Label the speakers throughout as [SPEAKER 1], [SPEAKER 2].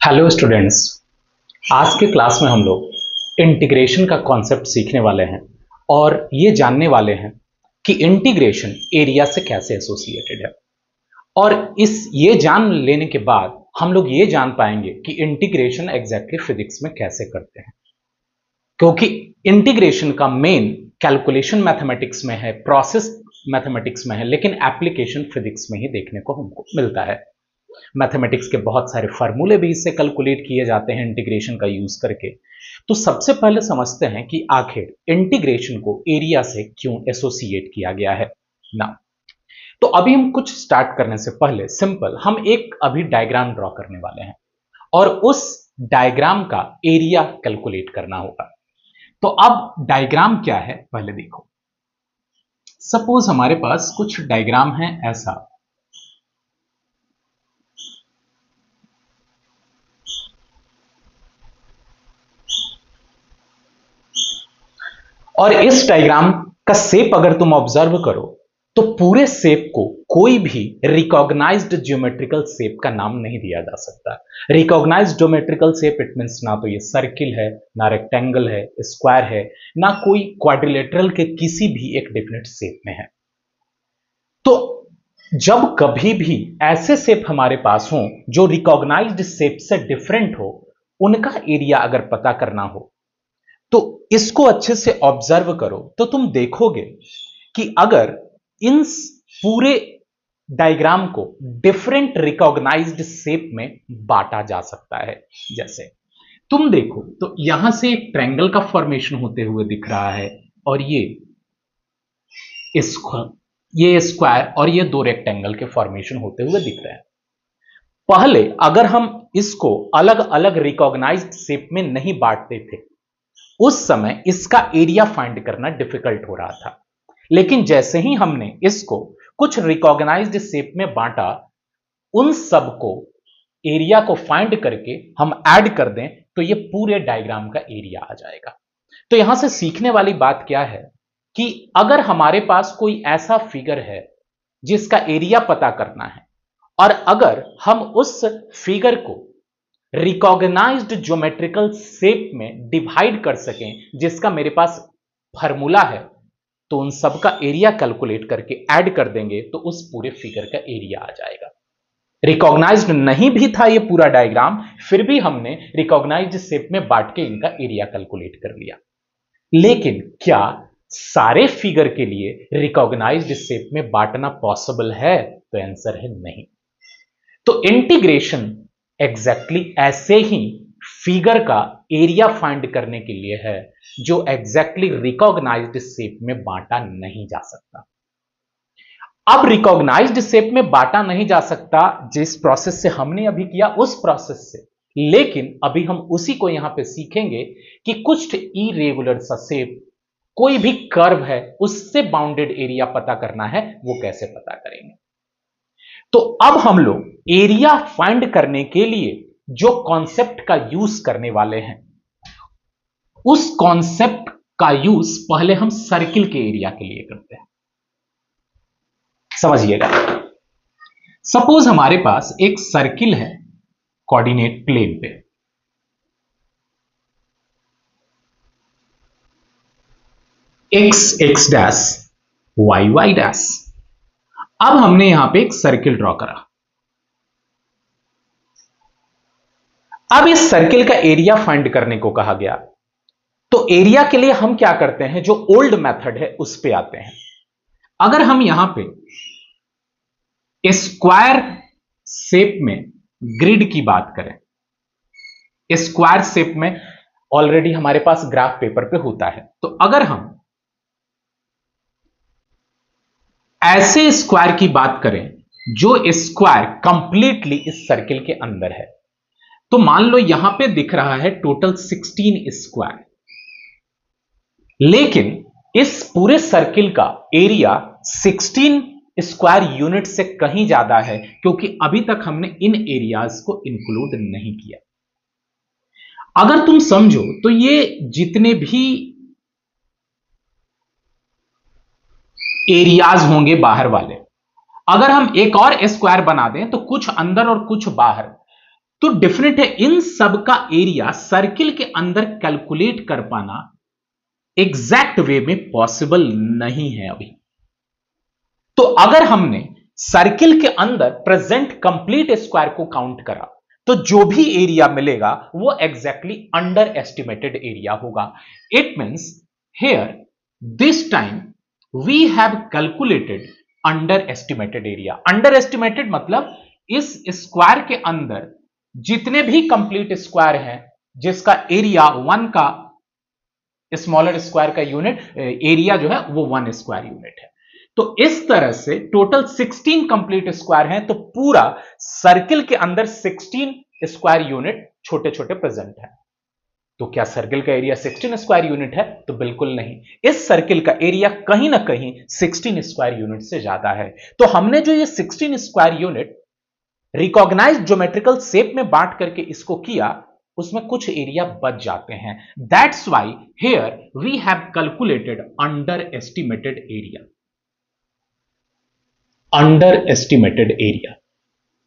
[SPEAKER 1] Hello students. आज के class में हम लोग इंटीग्रेशन का कॉन्सेप्ट सीखने वाले हैं और ये जानने वाले हैं कि इंटीग्रेशन एरिया से कैसे एसोसिएटेड है। और ये जान लेने के बाद हम लोग ये जान पाएंगे कि इंटीग्रेशन एग्जैक्टली फिजिक्स में कैसे करते हैं, क्योंकि इंटीग्रेशन का मेन कैलकुलेशन मैथमेटिक्स में है, प्रोसेस मैथमेटिक्स में है, लेकिन एप्लीकेशन फिजिक्स में ही देखने को हमको मिलता है। मैथमेटिक्स के बहुत सारे फार्मूले भी इससे कैलकुलेट किए जाते हैं इंटीग्रेशन का यूज करके। तो सबसे पहले समझते हैं कि आखिर इंटीग्रेशन को एरिया से क्यों एसोसिएट किया गया है ना। तो अभी हम कुछ स्टार्ट करने से पहले सिंपल हम एक अभी डायग्राम ड्रॉ करने वाले हैं और उस डायग्राम का एरिया कैलकुलेट करना होगा। तो अब डायग्राम क्या है पहले देखो। सपोज हमारे पास कुछ डायग्राम है ऐसा, और इस डायग्राम का शेप अगर तुम ऑब्जर्व करो तो पूरे शेप को कोई भी रिकॉग्नाइज्ड ज्योमेट्रिकल शेप का नाम नहीं दिया जा सकता। Recognised geometrical shape it means ना तो ये सर्किल है, ना रेक्टेंगल है, स्क्वायर है, ना कोई क्वाड्रिलेटरल के किसी भी एक डेफिनेट शेप में है। तो जब कभी भी ऐसे शेप हमारे पास हो जो रिकॉग्नाइज्ड शेप से डिफरेंट हो, उनका एरिया अगर पता करना हो तो इसको अच्छे से ऑब्जर्व करो तो तुम देखोगे कि अगर इन पूरे डायग्राम को डिफरेंट रिकॉग्नाइज्ड शेप में बांटा जा सकता है। जैसे तुम देखो तो यहां से एक ट्रायंगल का फॉर्मेशन होते हुए दिख रहा है और ये स्क्वायर और ये दो रेक्टेंगल के फॉर्मेशन होते हुए दिख रहे हैं। पहले अगर हम इसको अलग अलग रिकॉग्नाइज्ड शेप में नहीं बांटते थे उस समय इसका एरिया फाइंड करना डिफिकल्ट हो रहा था, लेकिन जैसे ही हमने इसको कुछ रिकॉग्नाइज्ड शेप में बांटा, उन सब को एरिया को फाइंड करके हम ऐड कर दें तो ये पूरे डायग्राम का एरिया आ जाएगा। तो यहां से सीखने वाली बात क्या है कि अगर हमारे पास कोई ऐसा फिगर है जिसका एरिया पता करना है और अगर हम उस फिगर को रिकॉग्नाइज्ड ज्योमेट्रिकल शेप में डिवाइड कर सकें जिसका मेरे पास फार्मूला है, तो उन सब का एरिया कैलकुलेट करके ऐड कर देंगे तो उस पूरे फिगर का एरिया आ जाएगा। रिकॉग्नाइज्ड नहीं भी था ये पूरा डायग्राम, फिर भी हमने रिकॉग्नाइज्ड शेप में बांट के इनका एरिया कैलकुलेट कर लिया। लेकिन क्या सारे फिगर के लिए रिकॉग्नाइज्ड शेप में बांटना पॉसिबल है? तो आंसर है नहीं। तो इंटीग्रेशन एग्जैक्टली ऐसे ही फिगर का एरिया फाइंड करने के लिए है जो एग्जैक्टली रिकॉग्नाइज्ड शेप में बांटा नहीं जा सकता। अब रिकॉग्नाइज्ड शेप में बांटा नहीं जा सकता जिस प्रोसेस से हमने अभी किया उस प्रोसेस से, लेकिन अभी हम उसी को यहां पे सीखेंगे कि कुछ इरेगुलर सा शेप, कोई भी कर्व है उससे बाउंडेड एरिया पता करना है, वो कैसे पता करेंगे। तो अब हम लोग एरिया फाइंड करने के लिए जो कॉन्सेप्ट का यूज करने वाले हैं उस कॉन्सेप्ट का यूज पहले हम सर्किल के एरिया के लिए करते हैं। समझिएगा, सपोज हमारे पास एक सर्किल है कोऑर्डिनेट प्लेन पे, x डैश y डैश। अब हमने यहां पे एक सर्किल ड्रॉ करा। अब इस सर्किल का एरिया फाइंड करने को कहा गया, तो एरिया के लिए हम क्या करते हैं, जो ओल्ड मेथड है उस पे आते हैं। अगर हम यहां पे स्क्वायर शेप में ग्रिड की बात करें, स्क्वायर शेप में ऑलरेडी हमारे पास ग्राफ पेपर पे होता है, तो अगर हम ऐसे स्क्वायर की बात करें जो स्क्वायर कंप्लीटली इस सर्किल के अंदर है, तो मान लो यहां पे दिख रहा है टोटल 16 स्क्वायर, लेकिन इस पूरे सर्किल का एरिया 16 स्क्वायर यूनिट से कहीं ज्यादा है, क्योंकि अभी तक हमने इन एरियाज को इंक्लूड नहीं किया। अगर तुम समझो तो ये जितने भी एरियाज होंगे बाहर वाले, अगर हम एक और स्क्वायर बना दें तो कुछ अंदर और कुछ बाहर, तो डिफरेंट है। इन सब का एरिया सर्किल के अंदर कैलकुलेट कर पाना एग्जैक्ट वे में पॉसिबल नहीं है अभी। तो अगर हमने सर्किल के अंदर प्रेजेंट कंप्लीट स्क्वायर को काउंट करा तो जो भी एरिया मिलेगा वो एग्जैक्टली अंडर एस्टिमेटेड एरिया होगा। It means here this time we have calculated under estimated area. Under estimated मतलब इस स्क्वायर के अंदर जितने भी कंप्लीट स्क्वायर हैं जिसका एरिया 1 का स्मॉलर स्क्वायर का यूनिट एरिया जो है वो 1 स्क्वायर यूनिट है। तो इस तरह से टोटल 16 कंप्लीट स्क्वायर हैं, तो पूरा सर्किल के अंदर 16 स्क्वायर यूनिट छोटे छोटे प्रेजेंट है। तो क्या सर्किल का एरिया 16 स्क्वायर यूनिट है? तो बिल्कुल नहीं। इस सर्किल का एरिया कहीं ना कहीं 16 स्क्वायर यूनिट से ज्यादा है। तो हमने जो ये 16 square unit recognised geometrical shape में बांट करके इसको किया, उसमें कुछ एरिया बच जाते हैं। That's why here we have calculated under estimated area. Under estimated area,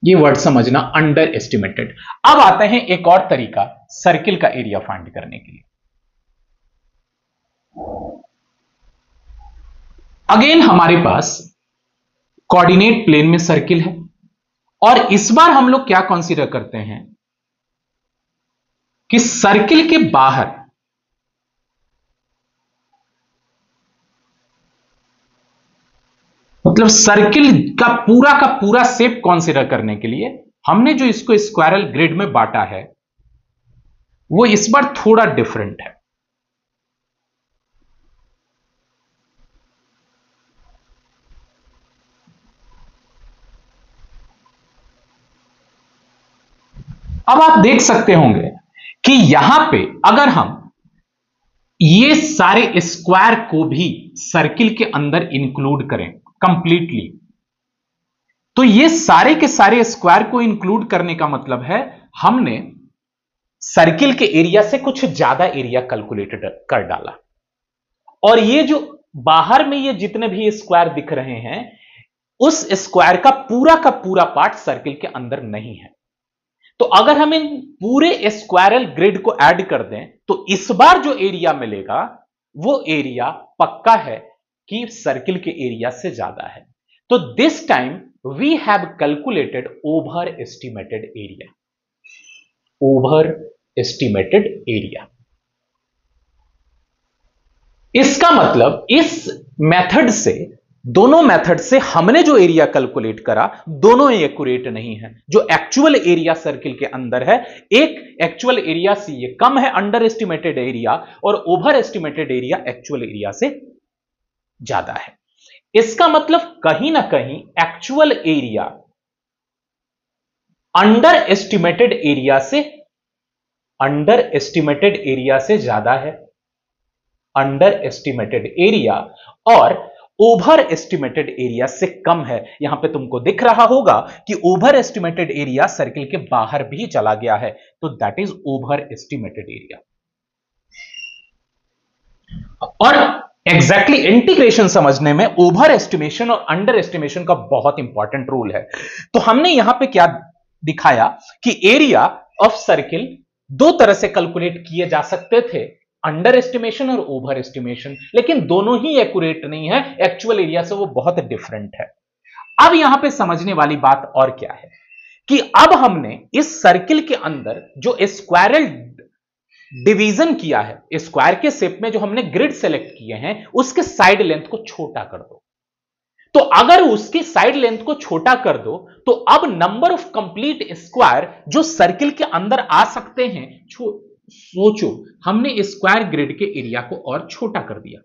[SPEAKER 1] ये वर्ड समझना, अंडर एस्टिमेटेड। अब आते हैं एक और तरीका सर्किल का एरिया फाइंड करने के लिए। अगेन हमारे पास कोऑर्डिनेट प्लेन में सर्किल है और इस बार हम लोग क्या कंसीडर करते हैं कि सर्किल के बाहर मतलब सर्किल का पूरा शेप कंसीडर करने के लिए हमने जो इसको स्क्वायरल ग्रिड में बांटा है वो इस बार थोड़ा डिफरेंट है। अब आप देख सकते होंगे कि यहां पे अगर हम ये सारे स्क्वायर को भी सर्किल के अंदर इंक्लूड करें कंप्लीटली, तो ये सारे के सारे स्क्वायर को इंक्लूड करने का मतलब है हमने सर्किल के एरिया से कुछ ज्यादा एरिया कैलकुलेटेड कर डाला। और ये जो बाहर में ये जितने भी स्क्वायर दिख रहे हैं उस स्क्वायर का पूरा पार्ट सर्किल के अंदर नहीं है। तो अगर हम इन पूरे स्क्वायरल ग्रिड को ऐड कर दें तो इस बार जो एरिया मिलेगा वो एरिया पक्का है कि सर्किल के एरिया से ज्यादा है। तो this time we have calculated over estimated area. Over estimated area, इसका मतलब इस मेथड से, दोनों मेथड से हमने जो एरिया कैलकुलेट करा दोनों एक्यूरेट नहीं है। जो एक्चुअल एरिया सर्किल के अंदर है, एक एक्चुअल एरिया से ये कम है अंडर एस्टिमेटेड एरिया, और over estimated area actual area से ज्यादा है। इसका मतलब कहीं ना कहीं actual area under estimated area से ज्यादा है। अंडर एस्टिमेटेड एरिया और ओवर एस्टिमेटेड एरिया से कम है। यहां पे तुमको दिख रहा होगा कि ओवर एस्टिमेटेड एरिया सर्किल के बाहर भी चला गया है, तो that is over estimated area. और एग्जैक्टली इंटीग्रेशन समझने में ओवर एस्टिमेशन और अंडर एस्टिमेशन का बहुत इंपॉर्टेंट रोल है। तो हमने यहां पे क्या दिखाया कि एरिया ऑफ सर्किल दो तरह से कैलकुलेट किए जा सकते थे, अंडर एस्टिमेशन और ओवर एस्टिमेशन, लेकिन दोनों ही एक्यूरेट नहीं है, एक्चुअल एरिया से वो बहुत डिफरेंट है। अब यहां पे समझने वाली बात और क्या है कि अब हमने इस सर्किल के अंदर जो स्क्वायरल डिवीजन किया है, स्क्वायर के शेप में जो हमने ग्रिड सेलेक्ट किए हैं उसके साइड लेंथ को छोटा कर दो। तो अगर उसकी साइड लेंथ को छोटा कर दो तो अब नंबर ऑफ कंप्लीट स्क्वायर जो सर्किल के अंदर आ सकते हैं, सोचो हमने स्क्वायर ग्रिड के एरिया को और छोटा कर दिया।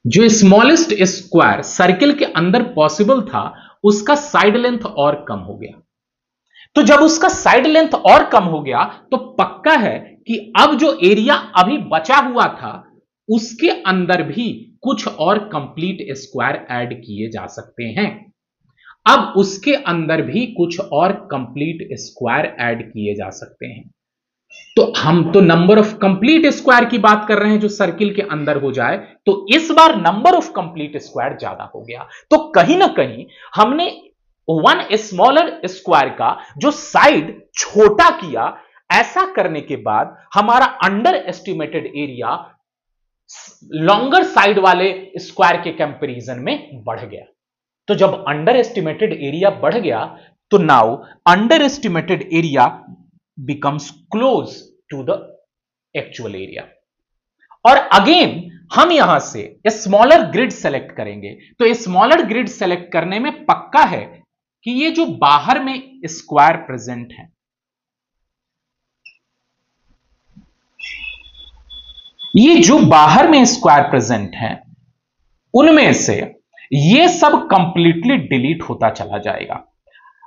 [SPEAKER 1] जो स्मॉलेस्ट स्क्वायर सर्किल के अंदर पॉसिबल था उसका साइड लेंथ और कम हो गया। तो जब उसका साइड लेंथ और कम हो गया तो पक्का है कि अब जो एरिया अभी बचा हुआ था उसके अंदर भी कुछ और कंप्लीट स्क्वायर ऐड किए जा सकते हैं। अब उसके अंदर भी कुछ और कंप्लीट स्क्वायर ऐड किए जा सकते हैं। तो हम तो नंबर ऑफ कंप्लीट स्क्वायर की बात कर रहे हैं जो सर्किल के अंदर हो जाए, तो इस बार नंबर ऑफ कंप्लीट स्क्वायर ज्यादा हो गया। तो कहीं ना कहीं हमने वन स्मॉलर स्क्वायर का जो साइड छोटा किया, ऐसा करने के बाद हमारा under estimated area longer side वाले स्क्वायर के कंपैरिजन में बढ़ गया। तो जब अंडर एस्टिमेटेड एरिया बढ़ गया तो now under estimated area becomes close to the actual area. और अगेन हम यहां से स्मॉलर ग्रिड सेलेक्ट करेंगे। तो स्मॉलर ग्रिड सेलेक्ट करने में पक्का है कि ये जो बाहर में स्क्वायर प्रेजेंट है, ये जो बाहर में स्क्वायर प्रेजेंट है, उनमें से ये सब कंप्लीटली डिलीट होता चला जाएगा।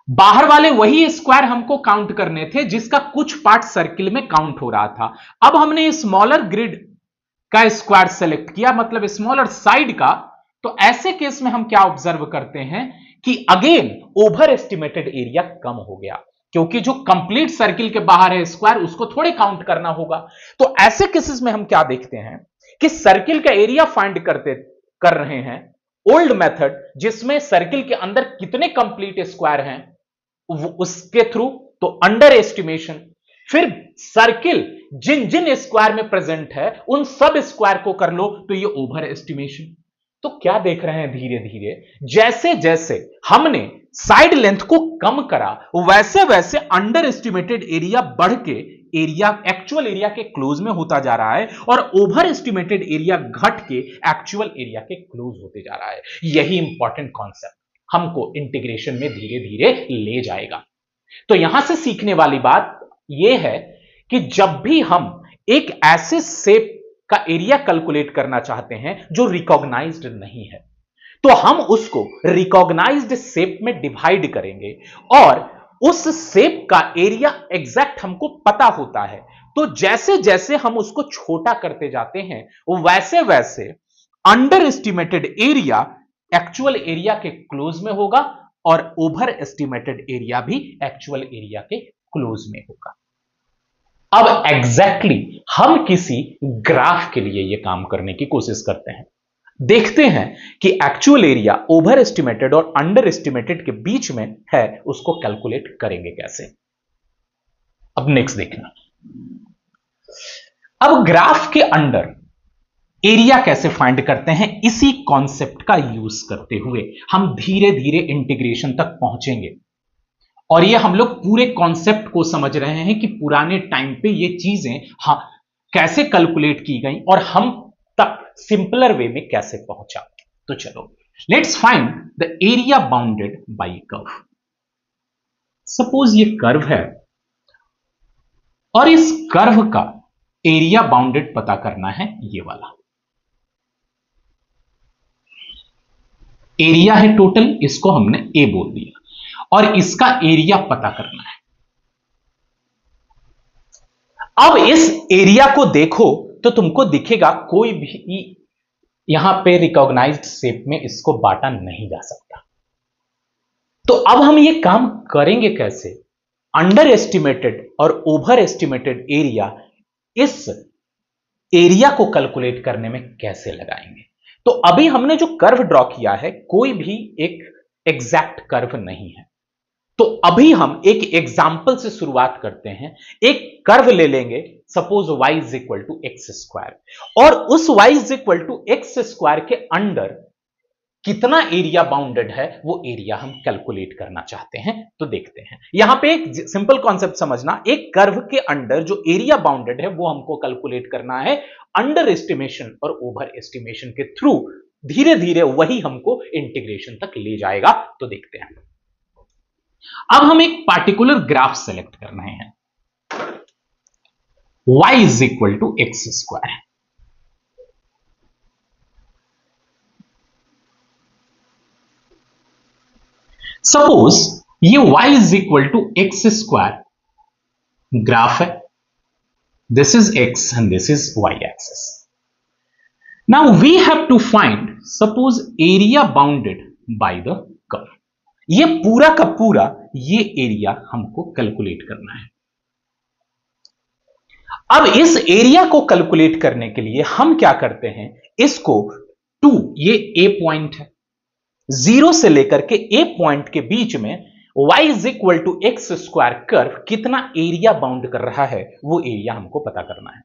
[SPEAKER 1] बाहर वाले वही स्क्वायर हमको काउंट करने थे जिसका कुछ पार्ट सर्किल में काउंट हो रहा था। अब हमने स्मॉलर ग्रिड का स्क्वायर सेलेक्ट किया, मतलब स्मॉलर साइड का। तो ऐसे केस में हम क्या ऑब्जर्व करते हैं कि अगेन ओवर एस्टिमेटेड एरिया कम हो गया, क्योंकि जो कंप्लीट सर्किल के बाहर है स्क्वायर, उसको थोड़े काउंट करना होगा। तो ऐसे केसेस में हम क्या देखते हैं कि सर्किल का एरिया फाइंड कर रहे हैं ओल्ड मेथड, जिसमें सर्किल के अंदर कितने कंप्लीट स्क्वायर हैं उसके थ्रू, तो अंडर एस्टिमेशन। फिर सर्किल जिन जिन स्क्वायर में प्रेजेंट है उन सब स्क्वायर को कर लो, तो ये ओवर एस्टिमेशन। तो क्या देख रहे हैं, धीरे धीरे जैसे जैसे हमने साइड लेंथ को कम करा, वैसे वैसे अंडर एस्टिमेटेड एरिया बढ़ के एरिया एक्चुअल एरिया के क्लोज में होता जा रहा है, और ओवर एस्टिमेटेड एरिया घट के एक्चुअल एरिया के क्लोज होते जा रहा है। यही इंपॉर्टेंट कॉन्सेप्ट हमको इंटीग्रेशन में धीरे धीरे ले जाएगा। तो यहां से सीखने वाली बात यह है कि जब भी हम एक ऐसे शेप का एरिया कैलकुलेट करना चाहते हैं जो रिकॉग्नाइज्ड नहीं है, तो हम उसको रिकॉग्नाइज्ड शेप में डिवाइड करेंगे, और उस शेप का एरिया एग्जैक्ट हमको पता होता है। तो जैसे जैसे हम उसको छोटा करते जाते हैं, वैसे वैसे under estimated area actual area के क्लोज में होगा, और ओवर एस्टिमेटेड एरिया भी एक्चुअल एरिया के क्लोज में होगा। अब एग्जैक्टली हम किसी ग्राफ के लिए यह काम करने की कोशिश करते हैं। देखते हैं कि एक्चुअल एरिया ओवर एस्टिमेटेड और अंडर एस्टिमेटेड के बीच में है, उसको कैलकुलेट करेंगे कैसे। अब नेक्स्ट देखना, अब ग्राफ के अंडर एरिया कैसे फाइंड करते हैं, इसी कॉन्सेप्ट का यूज करते हुए हम धीरे धीरे इंटीग्रेशन तक पहुंचेंगे। और ये हम लोग पूरे कॉन्सेप्ट को समझ रहे हैं कि पुराने टाइम पे ये चीजें कैसे कैलकुलेट की गई और हम तक सिंपलर वे में कैसे पहुंचा। तो चलो let's find the area bounded bye curve. Suppose ये कर्व है और इस कर्व का एरिया बाउंडेड पता करना है, ये वाला एरिया है टोटल, इसको हमने ए बोल दिया, और इसका एरिया पता करना है। अब इस एरिया को देखो तो तुमको दिखेगा कोई भी यहां पे रिकॉग्नाइज्ड शेप में इसको बांटा नहीं जा सकता। तो अब हम ये काम करेंगे कैसे, अंडर एस्टिमेटेड और ओवर एस्टिमेटेड एरिया इस एरिया को कैलकुलेट करने में कैसे लगाएंगे। तो अभी हमने जो कर्व ड्रॉ किया है कोई भी एक एग्जैक्ट कर्व नहीं है, तो अभी हम एक एग्जाम्पल से शुरुआत करते हैं। एक कर्व ले लेंगे, suppose y is equal to x square, और उस y is equal to x square के अंडर कितना एरिया बाउंडेड है वो एरिया हम कैलकुलेट करना चाहते हैं। तो देखते हैं, यहां पे एक सिंपल कॉन्सेप्ट समझना, एक कर्व के अंडर जो एरिया बाउंडेड है वो हमको कैलकुलेट करना है अंडर एस्टिमेशन और ओवर एस्टिमेशन के थ्रू। धीरे धीरे वही हमको इंटीग्रेशन तक ले जाएगा। तो देखते हैं, अब हम एक पार्टिकुलर ग्राफ सेलेक्ट कर रहे हैं, y is equal to x square. Suppose ये y is equal to x square graph है, this is x and this is y axis. Now we have to find suppose area bounded by the curve. ये पूरा का पूरा ये area हमको calculate करना है। अब इस एरिया को कैलकुलेट करने के लिए हम क्या करते हैं, इसको 2, ये ए पॉइंट है, 0 से लेकर के ए पॉइंट के बीच में y is equal to x square curve कितना एरिया बाउंड कर रहा है, वो एरिया हमको पता करना है।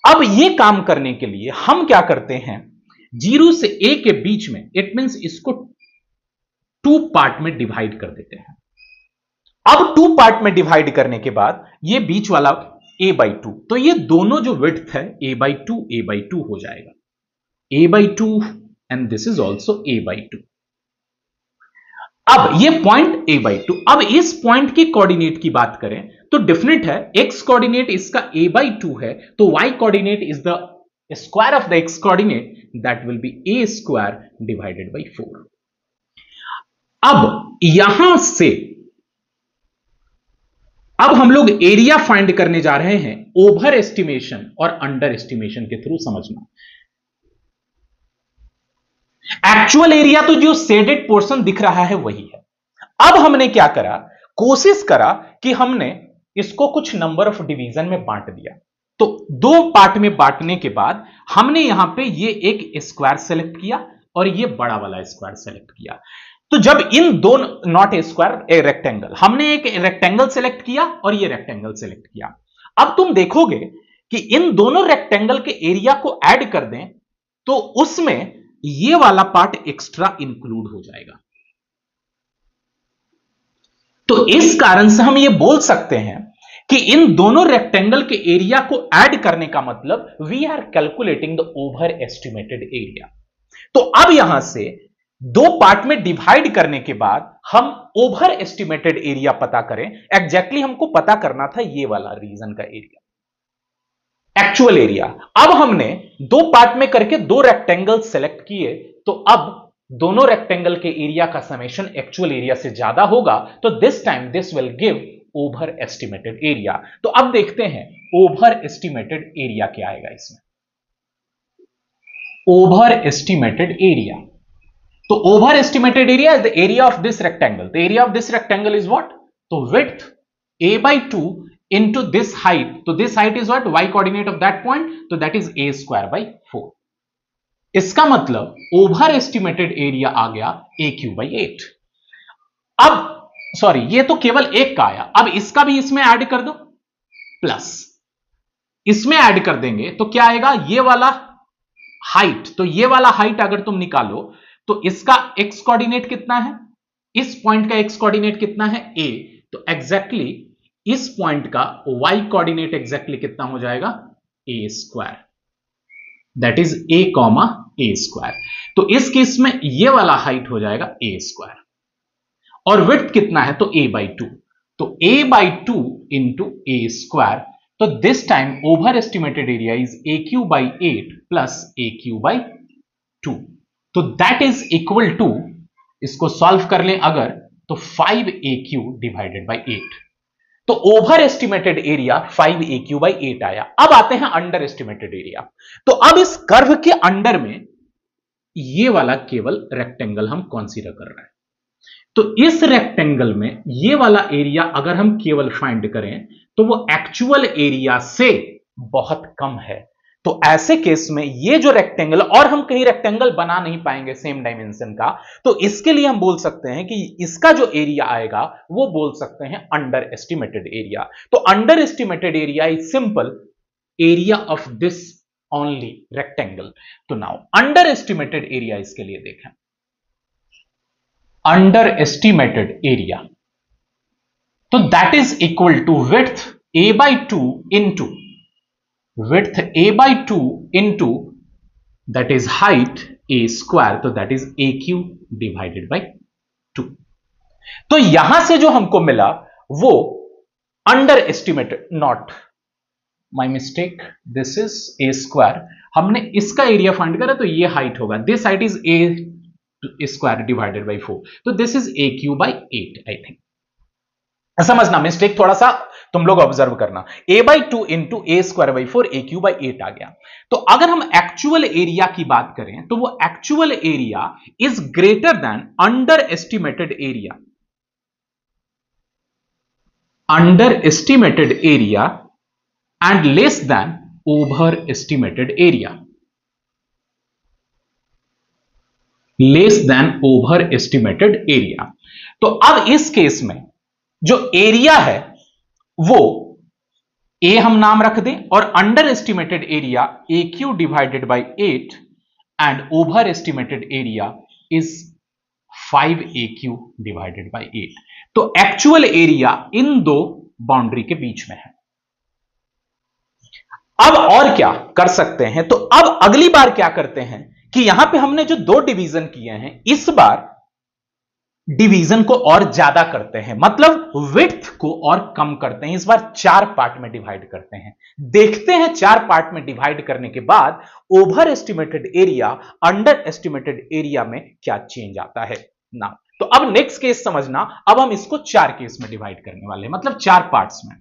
[SPEAKER 1] अब ये काम करने के लिए हम क्या करते हैं, 0 से a के बीच में, इट मींस इसको 2 पार्ट में डिवाइड कर देते हैं। अब 2 पार्ट में डिवाइड करने के बाद ये बीच वाला a/2, तो ये दोनो/2 जो विड्थ है a/2 हो जाएगा, a/2 and this is also a/2। अब ये पॉइंट a/2, अब इस पॉइंट की कोऑर्डिनेट की बात करें तो डिफरेंट है, x कोऑर्डिनेट इसका a/2 है, तो y coordinate is the square of the x coordinate, that will B a² divided by 4। अब यहां से अब हम लोग एरिया फाइंड करने जा रहे हैं ओवर एस्टिमेशन और अंडर एस्टिमेशन के थ्रू। समझना, एक्चुअल एरिया तो जो शेडेड पोर्शन दिख रहा है वही है। अब हमने क्या करा, कोशिश करा कि हमने इसको कुछ नंबर ऑफ डिवीजन में बांट दिया। तो 2 पार्ट में बांटने के बाद हमने यहां पे ये एक स्क्वायर सेलेक्ट किया और ये बड़ा वाला स्क्वायर सेलेक्ट किया। तो जब इन दोनों, not a square, a rectangle, हमने एक रेक्टेंगल सेलेक्ट किया और ये रेक्टेंगल सेलेक्ट किया। अब तुम देखोगे कि इन दोनों रेक्टेंगल के एरिया को ऐड कर दें तो उसमें ये वाला पार्ट एक्स्ट्रा इंक्लूड हो जाएगा। तो इस कारण से हम ये बोल सकते हैं कि इन दोनों रेक्टेंगल के एरिया को ऐड करने का मतलब we are calculating the over estimated area. तो अब यहां से 2 पार्ट में डिवाइड करने के बाद हम ओवर एस्टिमेटेड एरिया पता करें। एग्जैक्टली हमको पता करना था ये वाला रीजन का एरिया, एक्चुअल एरिया। अब हमने 2 पार्ट में करके 2 रेक्टेंगल सेलेक्ट किए, तो अब दोनों रेक्टेंगल के एरिया का समेशन एक्चुअल एरिया से ज्यादा होगा, तो this time this will give over estimated area. तो अब देखते हैं ओवर एस्टिमेटेड एरिया क्या आएगा इसमें। ओवर एस्टिमेटेड एरिया, तो over estimated area is the area of this rectangle. The area of this rectangle is what, तो width a/2 into this height, तो this height is what, y coordinate of that point, तो that is a² 4। इसका मतलब over estimated area आ गया aq/8। अब sorry, ये तो केवल एक का आया, अब इसका भी इसमें ऐड कर दो, प्लस इसमें ऐड कर देंगे तो क्या आएगा, ये वाला हाइट, तो ये वाला हाइट अगर तुम निकालो तो इसका x कोऑर्डिनेट कितना है, इस पॉइंट का x कोऑर्डिनेट कितना है a, तो एग्जैक्टली इस पॉइंट का y कोऑर्डिनेट एग्जैक्टली कितना हो जाएगा, a², दैट इज a,a²। तो इस केस में ये वाला हाइट हो जाएगा a², और विड्थ कितना है, तो a/2, तो a/2 इंटू a²। तो this time over estimated area is aq/8 plus aq/2, तो दैट इज इक्वल टू, इसको सॉल्व कर लें अगर, तो 5aq डिवाइडेड बाई 8। तो ओवर एस्टिमेटेड एरिया 5aq/8 आया। अब आते हैं अंडर एस्टिमेटेड एरिया। तो अब इस कर्व के अंडर में ये वाला केवल रेक्टेंगल हम कंसीडर कर रहे हैं, तो इस रेक्टेंगल में ये वाला एरिया अगर हम केवल फाइंड करें तो वो एक्चुअल एरिया से बहुत कम है। तो ऐसे केस में ये जो रेक्टेंगल, और हम कहीं रेक्टेंगल बना नहीं पाएंगे सेम डायमेंशन का, तो इसके लिए हम बोल सकते हैं कि इसका जो एरिया आएगा वो बोल सकते हैं अंडर एस्टिमेटेड एरिया। तो under estimated area is simple area of this only rectangle. तो नाउ अंडर एस्टिमेटेड एरिया, इसके लिए देखें अंडर एस्टिमेटेड एरिया, तो that is equal to width a/2 into width a/2 into that is height a², तो that is aq divided by 2। तो यहां से जो हमको मिला वो under estimated, not my mistake, this is a², हमने इसका एरिया फाइंड करा तो ये हाइट होगा, this height is a² divided by 4, तो this is aq/8 I think. समझना, मिस्टेक थोड़ा सा तुम लोग ऑब्जर्व करना, a/2 इंटू a²/4 aq/8 आ गया। तो अगर हम एक्चुअल एरिया की बात करें तो वो actual area is greater than under estimated area, under estimated area and less than over estimated area. Less than over estimated area. तो अब इस केस में जो एरिया है वो ए हम नाम रख दें और under estimated area A q divided by 8 and over estimated area is 5AQ divided by 8। तो एक्चुअल एरिया इन दो बाउंड्री के बीच में है। अब और क्या कर सकते हैं, तो अब अगली बार क्या करते हैं कि यहां पे हमने जो दो डिवीजन किए हैं इस बार डिवीजन को और ज्यादा करते हैं, मतलब विड्थ को और कम करते हैं। इस बार 4 पार्ट में डिवाइड करते हैं। देखते हैं 4 पार्ट में डिवाइड करने के बाद over estimated area under estimated area में क्या चेंज आता है ना। तो अब नेक्स्ट केस समझना, अब हम इसको 4 केस में डिवाइड करने वाले हैं, मतलब 4 पार्ट्स में।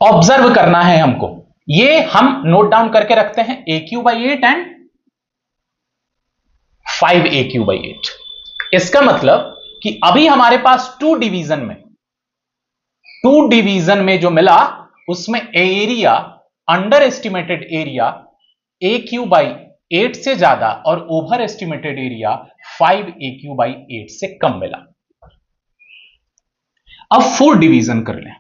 [SPEAKER 1] ऑब्जर्व करना है हमको, ये हम नोट डाउन करके रखते हैं AQ/8 एंड 5AQ/8। इसका मतलब कि अभी हमारे पास टू डिवीजन में जो मिला उसमें area under estimated area AQ/8 से ज्यादा और ओवर एस्टिमेटेड एरिया 5AQ/8 से कम मिला। अब 4 डिवीजन कर लें।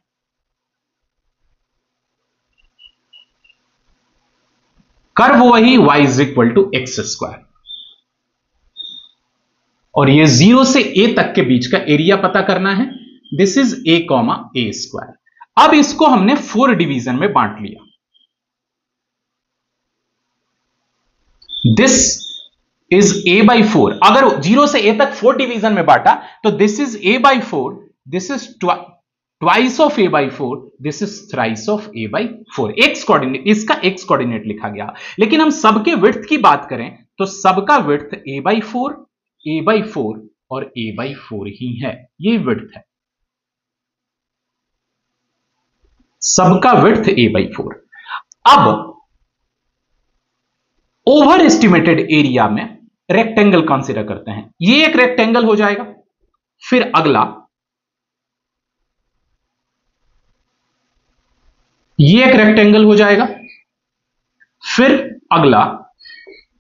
[SPEAKER 1] कर्व वही y = x², और ये 0 से a तक के बीच का एरिया पता करना है। This is a,a²। अब इसको हमने 4 डिवीजन में बांट लिया। This is a/4। अगर 0 से a तक 4 डिवीजन में बांटा तो this is a/4, this is twice of a/4, this is thrice of a/4। X coordinate, इसका एक्स कोऑर्डिनेट लिखा गया। लेकिन हम सबके विड्थ की बात करें तो सबका विड्थ a/4, a/4 और a/4 ही है। ये विड्थ है, सबका विड्थ a/4। अब ओवर एस्टिमेटेड एरिया में रेक्टेंगल कंसीडर करते हैं। ये एक रेक्टेंगल हो जाएगा, फिर अगला ये एक रेक्टेंगल हो जाएगा, फिर अगला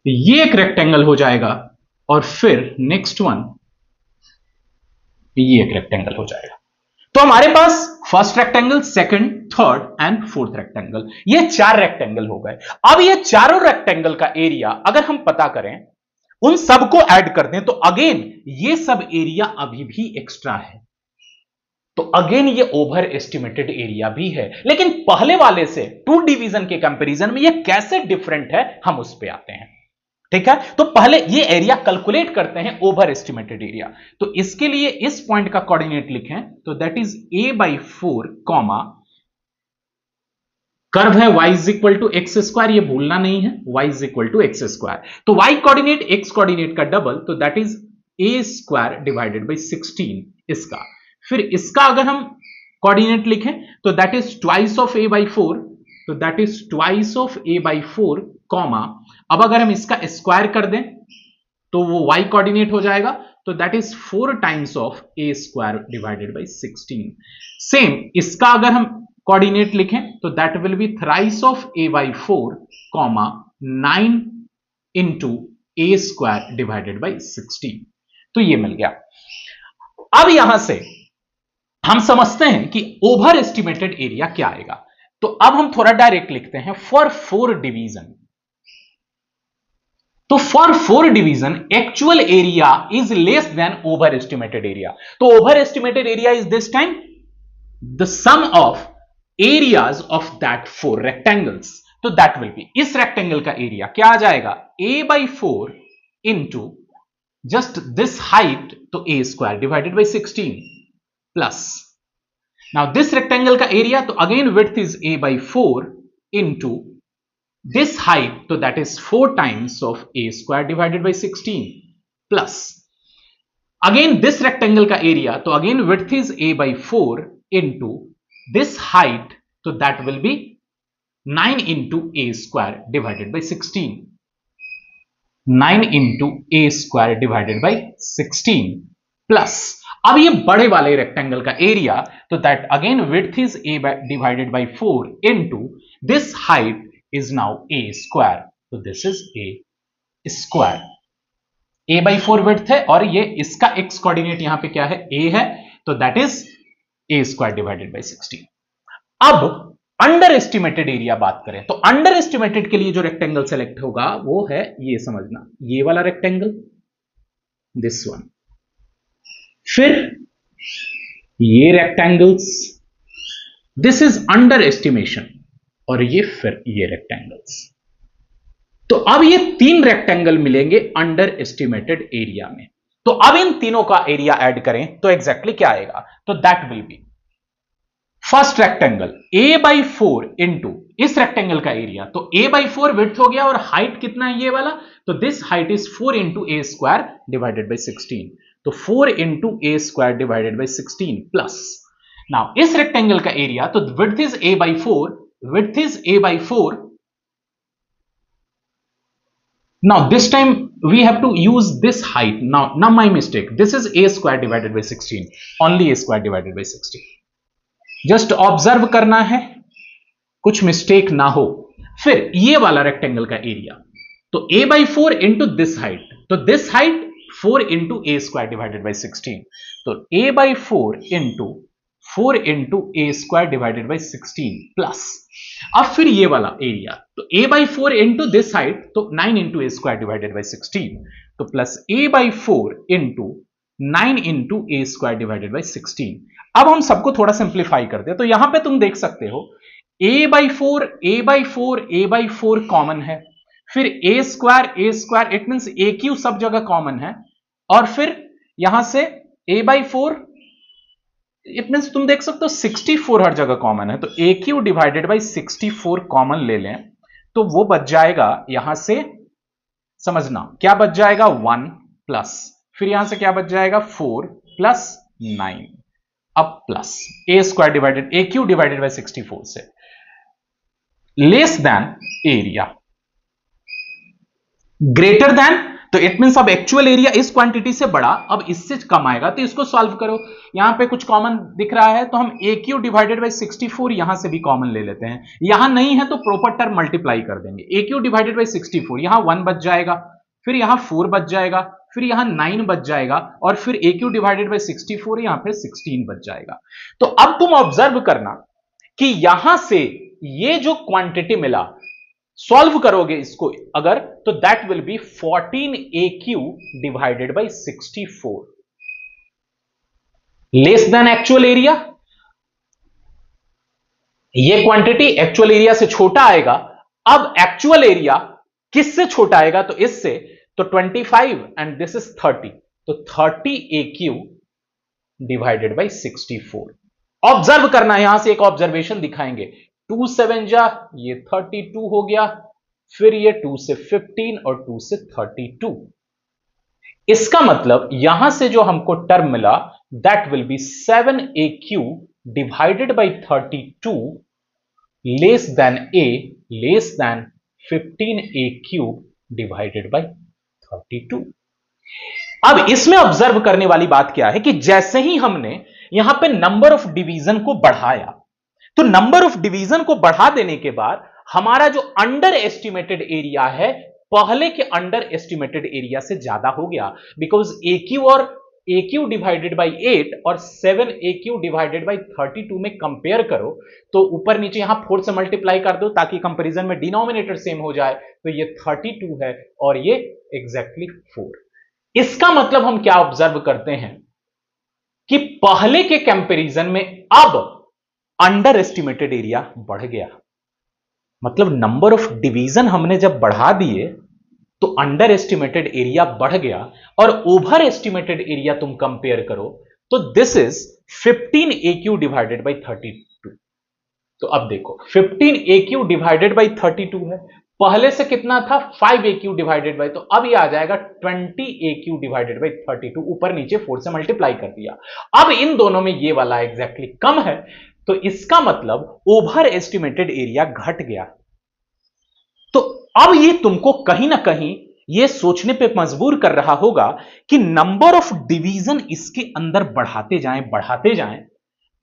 [SPEAKER 1] ये एक रेक्टेंगल हो जाएगा, और फिर नेक्स्ट वन ये एक रेक्टेंगल हो जाएगा। तो हमारे पास first rectangle, second, third and fourth rectangle, ये 4 रेक्टेंगल हो गए। अब ये चारों रेक्टेंगल का एरिया अगर हम पता करें, उन सबको ऐड कर दें, तो अगेन ये सब एरिया अभी भी एक्स्ट्रा है, तो अगेन ये ओवर एस्टिमेटेड एरिया भी है। लेकिन पहले वाले से 2 डिवीजन के कंपैरिजन में ये कैसे डिफरेंट है, हम उस पे आते हैं। ठीक है, तो पहले ये एरिया कैलकुलेट करते हैं, ओवर एस्टिमेटेड एरिया। तो इसके लिए इस पॉइंट का कोऑर्डिनेट लिखें, तो दैट इज a/4, कर्व है y = x², ये भूलना नहीं है, y = x²। तो y कोऑर्डिनेट x कोऑर्डिनेट का डबल, तो that is a² divided by 16 इसका। फिर इसका अगर हम कोऑर्डिनेट लिखें तो that is twice of a/4, तो that is twice of a/4, अब अगर हम इसका स्क्वायर कर दें तो वो y कोऑर्डिनेट हो जाएगा, तो that is 4 times of a² divided by 16। Same इसका अगर हम कोऑर्डिनेट लिखें तो that will B thrice of a/4, 9 into a² divided by 16। तो ये मिल गया। अब यहां से हम समझते हैं कि ओवर एस्टिमेटेड एरिया क्या आएगा। तो अब हम थोड़ा डायरेक्ट लिखते हैं फॉर 4 डिवीजन। तो for 4 division actual area is less than over estimated area. तो over estimated area is this time the sum of areas of that 4 rectangles. तो दैट विल बी, इस रेक्टेंगल का एरिया क्या आ जाएगा, a/4 into just this height, तो a² divided by 16 plus, now this rectangle का area, तो again width is a/4 into this height, तो that is 4 times of a² divided by 16 plus again this rectangle का area, तो again width is a/4 into this height, तो that will be 9 into a² divided by 16, 9 into a² divided by 16 plus अब ये बड़े वाले rectangle का area, तो that again width is a divided by 4 into this height is now a square, तो this is a square. A by 4 width है और ये इसका एक्स कोऑर्डिनेट यहां पे क्या है, ए है, तो that is a square divided by 16। अब अंडर एस्टिमेटेड एरिया बात करें तो अंडर एस्टिमेटेड के लिए जो रेक्टेंगल सेलेक्ट होगा वो है, ये समझना, ये वाला रेक्टेंगल, दिस वन, फिर ये rectangles, this is under estimation, और ये फिर ये रेक्टेंगल्स। तो अब ये 3 रेक्टेंगल मिलेंगे अंडर एस्टिमेटेड एरिया में। तो अब इन तीनों का एरिया ऐड करें तो एग्जैक्टली क्या आएगा, तो that will B first rectangle a by 4 into इस रेक्टेंगल का एरिया, तो a बाई 4 विड्थ हो गया और हाइट कितना है ये वाला, तो this height is 4 into a square divided by 16, तो 4 into a square divided by 16 plus, now इस रेक्टेंगल का एरिया, तो width is a by 4, width is a by 4, now this time we have to use this height, now my mistake, this is a square divided by 16, only a square divided by 16, just observe करना है कुछ mistake ना हो। फिर ये वाला rectangle का area, तो a by 4 into this height, तो this height 4 into a square divided by 16, तो a by 4 into 4 into a square divided by 16 plus, अब फिर ये वाला एरिया, तो a by 4 into this height, तो 9 into a square divided by 16, तो plus a by 4 into 9 into a square divided by 16। अब हम सबको थोड़ा सिंप्लीफाई करते हैं, तो यहां पे तुम देख सकते हो a by 4, a by 4, a by 4 common है, फिर a square, it means A Q सब जगह कॉमन है, और फिर यहां से a बाई 4, इट मींस तुम देख सकते हो 64 हर जगह कॉमन है, तो a q divided by 64 common ले लें, तो वो बच जाएगा यहां से, समझना क्या बच जाएगा 1 प्लस, फिर यहां से क्या बच जाएगा 4 प्लस 9, अब plus A square divided A q divided by 64 से, less then area, greater than, तो इट मींस अब एक्चुअल एरिया इस क्वांटिटी से बड़ा, अब इससे कम आएगा, तो इसको सॉल्व करो। यहां पे कुछ कॉमन दिख रहा है, तो हम ए क्यू डिवाइडेड बाई 64 यहां से भी कॉमन ले लेते हैं, यहां नहीं है तो प्रॉपर टर्म मल्टीप्लाई कर देंगे, ए क्यू डिवाइडेड बाई 64, यहां 1 बच जाएगा, फिर यहां 4 बच जाएगा, फिर यहां 9 बच जाएगा, और फिर ए क्यू डिवाइडेड बाई 64, यहां फिर 16 बच जाएगा। तो अब तुम ऑब्जर्व करना कि यहां से ये जो क्वांटिटी मिला, सॉल्व करोगे इसको अगर, तो that will B 14 A q divided by 64, less than actual area. ये क्वांटिटी एक्चुअल एरिया से छोटा आएगा, अब एक्चुअल एरिया किससे छोटा आएगा, तो इससे, तो 25 एंड दिस इज 30, तो 30 ए क्यू डिवाइडेड बाई 64। ऑब्जर्व करना है, यहां से एक ऑब्जर्वेशन दिखाएंगे, 2 7 जा, ये 32 हो गया, फिर ये 2 से 15 और 2 से 32, इसका मतलब यहां से जो हमको टर्म मिला that will B 7 A q divided by 32 less than 15 A q divided by 32। अब इसमें ऑब्जर्व करने वाली बात क्या है कि जैसे ही हमने यहां पे नंबर ऑफ डिवीजन को बढ़ाया, तो नंबर ऑफ डिवीजन को बढ़ा देने के बाद हमारा जो अंडर एस्टिमेटेड एरिया है पहले के अंडर एस्टिमेटेड एरिया से ज्यादा हो गया, बिकॉज ए क्यू और ए क्यू डिवाइडेड बाई 8 और 7 ए क्यू डिवाइडेड बाई 32 में कंपेयर करो, तो ऊपर नीचे यहां 4 से मल्टीप्लाई कर दो ताकि कंपैरिजन में डिनोमिनेटर सेम हो जाए, तो ये 32 है और ये एग्जैक्टली 4। इसका मतलब हम क्या ऑब्जर्व करते हैं कि पहले के कंपैरिजन में अब अंडर एस्टिमेटेड एरिया बढ़ गया, मतलब नंबर ऑफ डिवीजन हमने जब बढ़ा दिए तो अंडर एस्टिमेटेड एरिया बढ़ गया, और ओवर एस्टिमेटेड एरिया तुम कंपेयर करो तो this is 15 A q divided by 32। तो अब देखो 15 ए क्यू डिवाइडेड बाई 32 है, पहले से कितना था 5 ए क्यू डिवाइडेड बाई, तो अब ये आ जाएगा 20 ए क्यू डिवाइडेड बाई 32, ऊपर नीचे 4 से मल्टीप्लाई कर दिया। अब इन दोनों में ये वाला एग्जैक्टली कम है, तो इसका मतलब ओवर एस्टिमेटेड एरिया घट गया। तो अब ये तुमको कहीं ना कहीं यह सोचने पे मजबूर कर रहा होगा कि नंबर ऑफ डिवीजन इसके अंदर बढ़ाते जाएं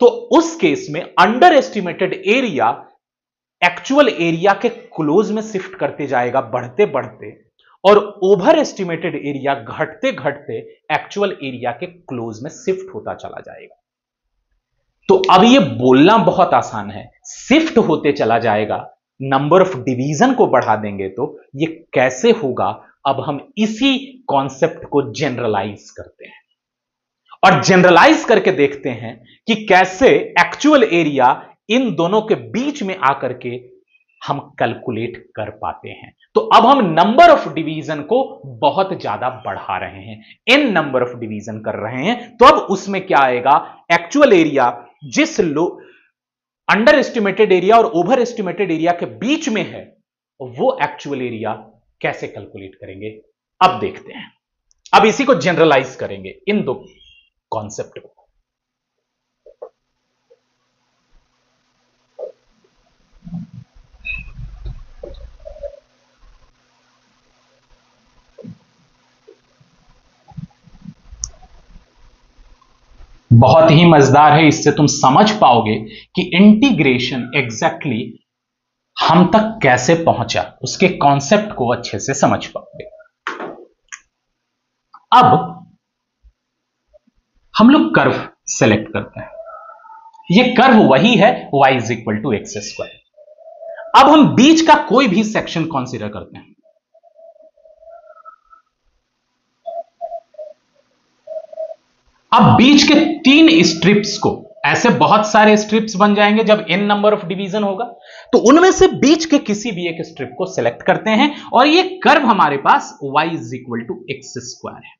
[SPEAKER 1] तो उस केस में under estimated area actual area के क्लोज में शिफ्ट करते जाएगा बढ़ते बढ़ते, और ओवर एस्टिमेटेड एरिया घटते घटते एक्चुअल एरिया के क्लोज में शिफ्ट होता चला जाएगा। तो अब यह बोलना बहुत आसान है, शिफ्ट होते चला जाएगा, नंबर ऑफ डिवीजन को बढ़ा देंगे तो यह कैसे होगा। अब हम इसी कॉन्सेप्ट को जनरलाइज करते हैं और जनरलाइज करके देखते हैं कि कैसे एक्चुअल एरिया इन दोनों के बीच में आकर के हम कैलकुलेट कर पाते हैं। तो अब हम नंबर ऑफ डिवीजन को बहुत ज्यादा बढ़ा रहे हैं, n नंबर ऑफ डिवीजन कर रहे हैं, तो अब उसमें क्या आएगा, एक्चुअल एरिया जिस अंडर एस्टिमेटेड एरिया और ओवर एस्टिमेटेड एरिया के बीच में है, वो एक्चुअल एरिया कैसे कैलकुलेट करेंगे, अब देखते हैं। अब इसी को जनरलाइज करेंगे इन दो कॉन्सेप्ट को। बहुत ही मजेदार है, इससे तुम समझ पाओगे कि इंटीग्रेशन एग्जैक्टली हम तक कैसे पहुंचा, उसके कॉन्सेप्ट को अच्छे से समझ पाओगे। अब हम लोग कर्व सेलेक्ट करते हैं, ये कर्व वही है y = x²। अब हम बीच का कोई भी सेक्शन कंसीडर करते हैं। अब बीच के 3 स्ट्रिप्स को, ऐसे बहुत सारे स्ट्रिप्स बन जाएंगे जब n नंबर ऑफ डिवीजन होगा, तो उनमें से बीच के किसी भी एक स्ट्रिप को सिलेक्ट करते हैं और ये कर्व हमारे पास y = x² है।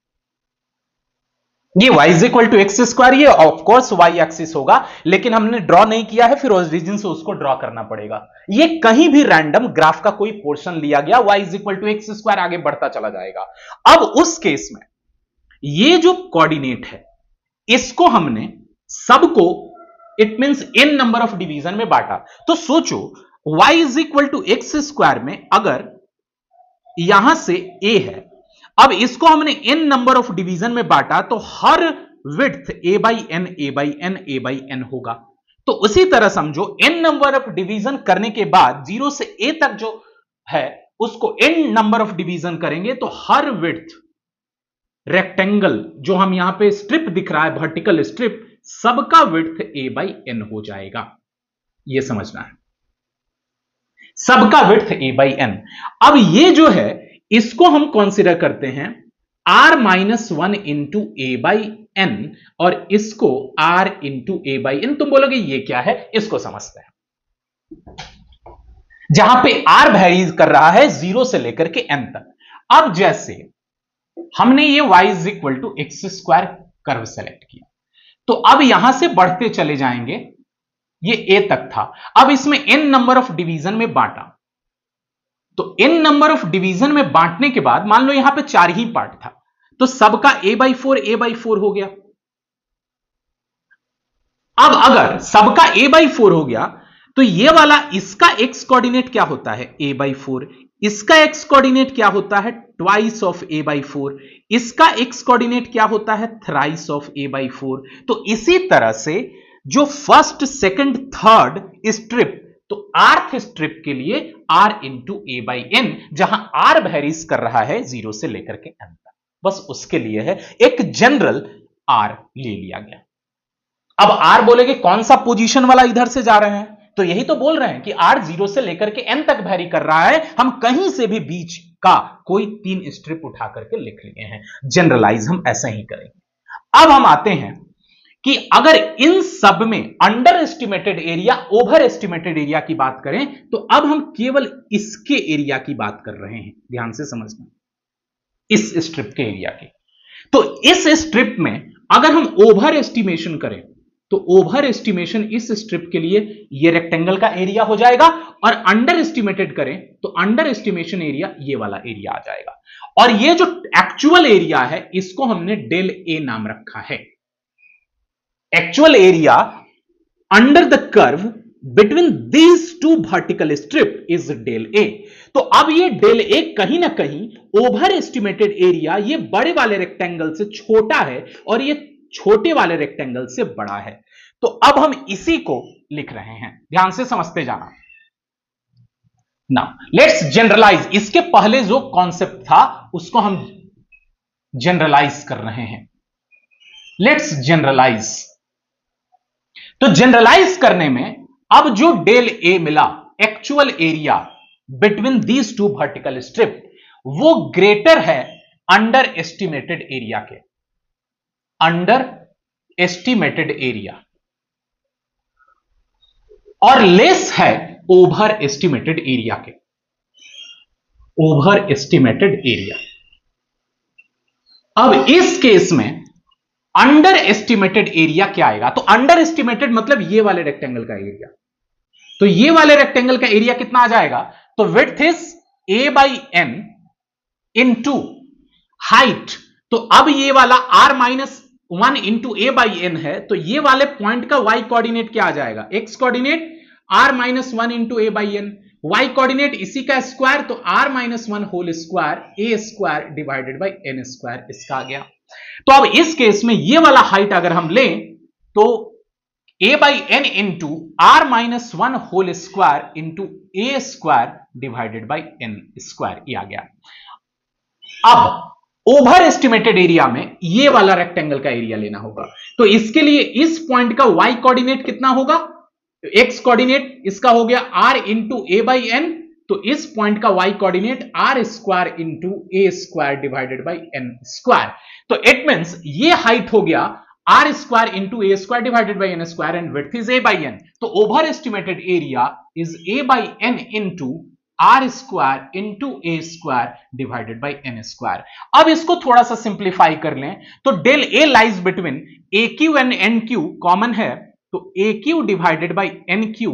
[SPEAKER 1] ये y = x², ये ऑफकोर्स y एक्सिस होगा, लेकिन हमने ड्रॉ नहीं किया है, फिर ओरिजिन से उसको ड्रॉ करना पड़ेगा। ये कहीं भी रैंडम ग्राफ का कोई पोर्शन लिया गया, y = x² आगे बढ़ता चला जाएगा। अब उस केस में ये जो कोऑर्डिनेट है, इसको हमने सबको it means n number of division में बांटा। तो सोचो y = x² में अगर यहां से a है, अब इसको हमने n नंबर ऑफ डिवीजन में बांटा, तो हर विड्थ a/n होगा। तो उसी तरह समझो n नंबर ऑफ डिवीजन करने के बाद 0 से a तक जो है उसको n नंबर ऑफ डिवीजन करेंगे, तो हर विड्थ रेक्टेंगल जो हम यहां पे स्ट्रिप दिख रहा है, वर्टिकल स्ट्रिप, सबका विड्थ a/n हो जाएगा। यह समझना है, सबका विड्थ a/n। अब ये जो है इसको हम कंसीडर करते हैं r-1 × a/n और इसको r × a/n। तुम बोलोगे ये क्या है, इसको समझते हैं। जहां पे r वैरी कर रहा है 0 से लेकर के n तक। अब जैसे हमने ये y = x² कर्व सेलेक्ट किया, तो अब यहां से बढ़ते चले जाएंगे, ये a तक था, अब इसमें n नंबर ऑफ डिवीजन में बांटा, तो n नंबर ऑफ डिवीजन में बांटने के बाद मान लो यहां पे 4 ही पार्ट था, तो सबका a/4 हो गया। अब अगर सबका a/4 हो गया, तो ये वाला इसका x कोऑर्डिनेट क्या होता है, a/4, इसका x कोऑर्डिनेट क्या होता है, ट्वाइस ऑफ a/4, इसका x कोऑर्डिनेट क्या होता है, थ्राइस ऑफ a/4। तो इसी तरह से जो फर्स्ट, सेकंड, थर्ड स्ट्रिप, तो आर्थ स्ट्रिप के लिए r × a/n, जहां r वैरीज कर रहा है 0 से लेकर के n तक, बस उसके लिए है, एक जनरल r ले लिया गया। अब r बोलेगे कौन सा पोजीशन वाला इधर से जा रहे हैं, तो यही तो बोल रहे हैं कि r 0 से लेकर के n तक वैरी कर रहा है, हम कहीं से भी बीच का कोई 3 स्ट्रिप उठा करके लिख लिए हैं। जनरलाइज हम ऐसा ही करेंगे। अब हम आते हैं कि अगर इन सब में under estimated area, over estimated area की बात करें, तो अब हम केवल इसके एरिया की बात कर रहे हैं, ध्यान से समझना, इस स्ट्रिप के एरिया की। तो इस स्ट्रिप में अगर हम ओवर एस्टिमेशन करें, तो ओवर एस्टिमेशन इस स्ट्रिप के लिए ये रेक्टेंगल का एरिया हो जाएगा, और अंडर एस्टिमेटेड करें तो अंडर एस्टिमेशन एरिया ये वाला एरिया आ जाएगा। और ये जो एक्चुअल एरिया है, इसको हमने del A नाम रखा है। Actual area under the curve between these two vertical strip is del a. तो अब ये डेल ए कहीं ना कहीं ओवर एस्टिमेटेड एरिया ये बड़े वाले रेक्टेंगल से छोटा है और ये छोटे वाले रेक्टेंगल से बड़ा है। तो अब हम इसी को लिख रहे हैं, ध्यान से समझते जाना। नाउ लेट्स जनरलाइज, इसके पहले जो कॉन्सेप्ट था उसको हम जनरलाइज कर रहे हैं। Let's generalise. तो जनरलाइज करने में अब जो डेल ए मिला, actual area between these two vertical strip, वो ग्रेटर है अंडर एस्टिमेटेड एरिया के, अंडर एस्टिमेटेड एरिया, और लेस है ओवर एस्टिमेटेड एरिया के, ओवर एस्टिमेटेड एरिया। अब इस केस में अंडर एस्टिमेटेड एरिया क्या आएगा? तो अंडर एस्टिमेटेड मतलब ये वाले रेक्टेंगल का एरिया। तो ये वाले रेक्टेंगल का एरिया कितना आ जाएगा? तो width is a by n into height. तो अब ये वाला r minus 1 into a by n है, तो ये वाले पॉइंट का y कोऑर्डिनेट क्या आ जाएगा? x coordinate r minus 1 into a by n, y coordinate इसी का स्क्वायर, तो r minus 1 whole square a square divided by n square, इसका आ गया। तो अब इस केस में ये वाला हाइट अगर हम लें तो a by n into r minus 1 whole square into a square divided by n square, ये आ गया। अब ओवर एस्टिमेटेड एरिया में ये वाला रेक्टेंगल का एरिया लेना होगा, तो इसके लिए इस पॉइंट का y कोऑर्डिनेट कितना होगा? x कोऑर्डिनेट इसका हो गया r into a by n, तो इस पॉइंट का y coordinate r square into a square divided by n square. तो इट मींस ये हाइट हो गया r square into a square divided by n square and width is a by n। तो over estimated area is a by n into r square into a square divided by n square. अब इसको थोड़ा सा simplify कर लें तो del a lies between a q and n q, common है तो a q divided by n q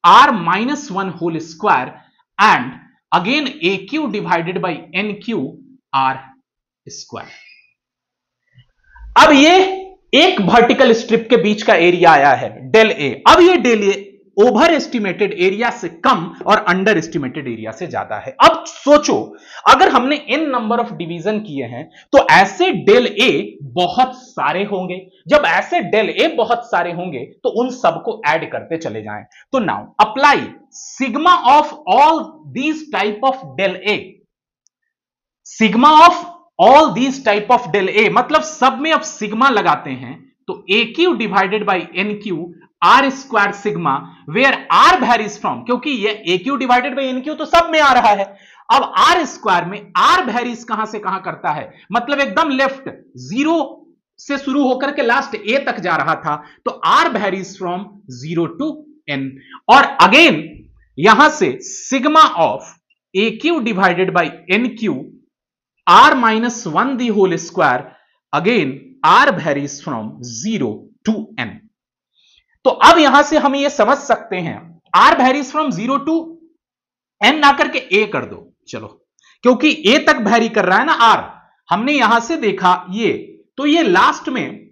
[SPEAKER 1] r minus 1 whole square and again a q divided by n q r square. अब ये एक vertical strip के बीच का area आया है del a. अब ये डेल ए ओवर एस्टिमेटेड एरिया से कम और अंडर एस्टिमेटेड एरिया से ज्यादा है। अब सोचो अगर हमने n नंबर ऑफ डिवीजन किए हैं तो ऐसे डेल ए बहुत सारे होंगे। जब ऐसे डेल ए बहुत सारे होंगे तो उन सबको ऐड करते चले जाएं। तो now apply sigma of all these type of del a. Sigma of all these type of del a मतलब सब में अब सिग्मा लगाते हैं तो a q divided by n q r square sigma, where r varies from, क्योंकि ये a q divided by n q तो सब में आ रहा है। अब आर स्क्वायर में आर वेरीज कहां से कहां करता है, मतलब एकदम लेफ्ट 0 से शुरू होकर के लास्ट ए तक जा रहा था, तो r varies from 0 to n. और अगेन यहां से sigma of a q divided by n q r minus 1 the whole square, again r varies from 0 to n. तो अब यहां से हम ये समझ सकते हैं r varies from 0 to n ना करके ए कर दो, चलो, क्योंकि ए तक वेरी कर रहा है ना आर। हमने यहां से देखा ये, तो ये लास्ट में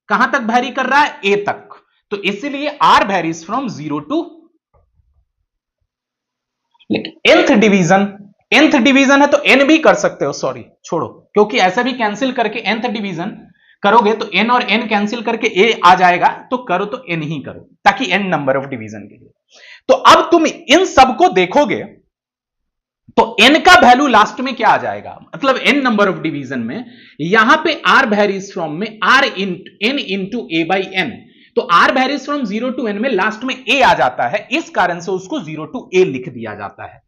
[SPEAKER 1] कहां तक वेरी कर रहा है, ए तक, तो इसीलिए आर वेरीज फ्रॉम 0 टू, लेकिन nth डिवीजन है तो n भी कर सकते हो, सॉरी छोड़ो, क्योंकि ऐसा भी कैंसिल करके nth डिवीजन करोगे तो n और n कैंसिल करके a आ जाएगा, तो करो तो n ही करो ताकि n नंबर ऑफ डिवीजन के लिए। तो अब तुम इन सबको देखोगे तो n का वैल्यू लास्ट में क्या आ जाएगा, मतलब n नंबर ऑफ डिवीजन में यहां पे r वेरीज फ्रॉम में r n into a by n, तो r varies from 0 to n में लास्ट में a आ जाता है, इस कारण से उसको 0 टू a लिख दिया जाता है।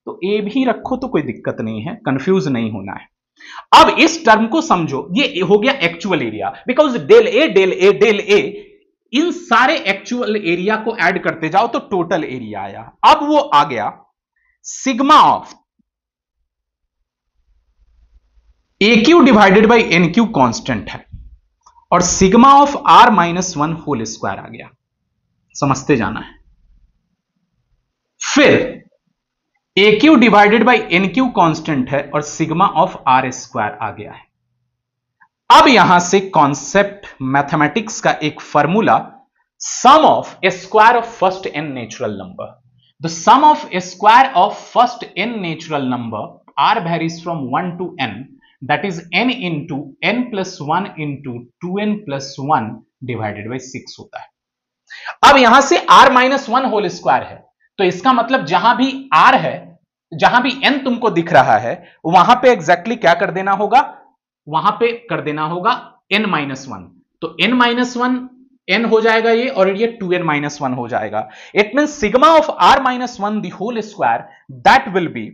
[SPEAKER 1] तो a भी रखो तो कोई दिक्कत नहीं है, कंफ्यूज नहीं होना है। अब इस टर्म को समझो, ये हो गया actual area, because del A इन सारे एक्चुअल एरिया को ऐड करते जाओ तो टोटल एरिया आया। अब वो आ गया sigma of a q divided by n q constant है और sigma of r minus 1 whole square आ गया, समझते जाना है। फिर a q divided by n q constant है और सिग्मा ऑफ आर स्क्वायर आ गया है। अब यहां से कॉन्सेप्ट मैथमेटिक्स का एक formula sum of a square of first n natural number. The sum of a square of first n natural number r varies from 1 to n, that is n into n plus 1 into 2n plus 1 divided by 6 होता है। अब यहां से r minus 1 whole square है, तो इसका मतलब जहां भी r है, जहां भी n तुमको दिख रहा है, वहां पे एग्जैक्टली क्या कर देना होगा, वहां पे कर देना होगा n माइनस 1। तो n माइनस 1 n हो जाएगा ये, और ये 2n माइनस 1 हो जाएगा। It mean sigma of r minus 1 the whole square that will be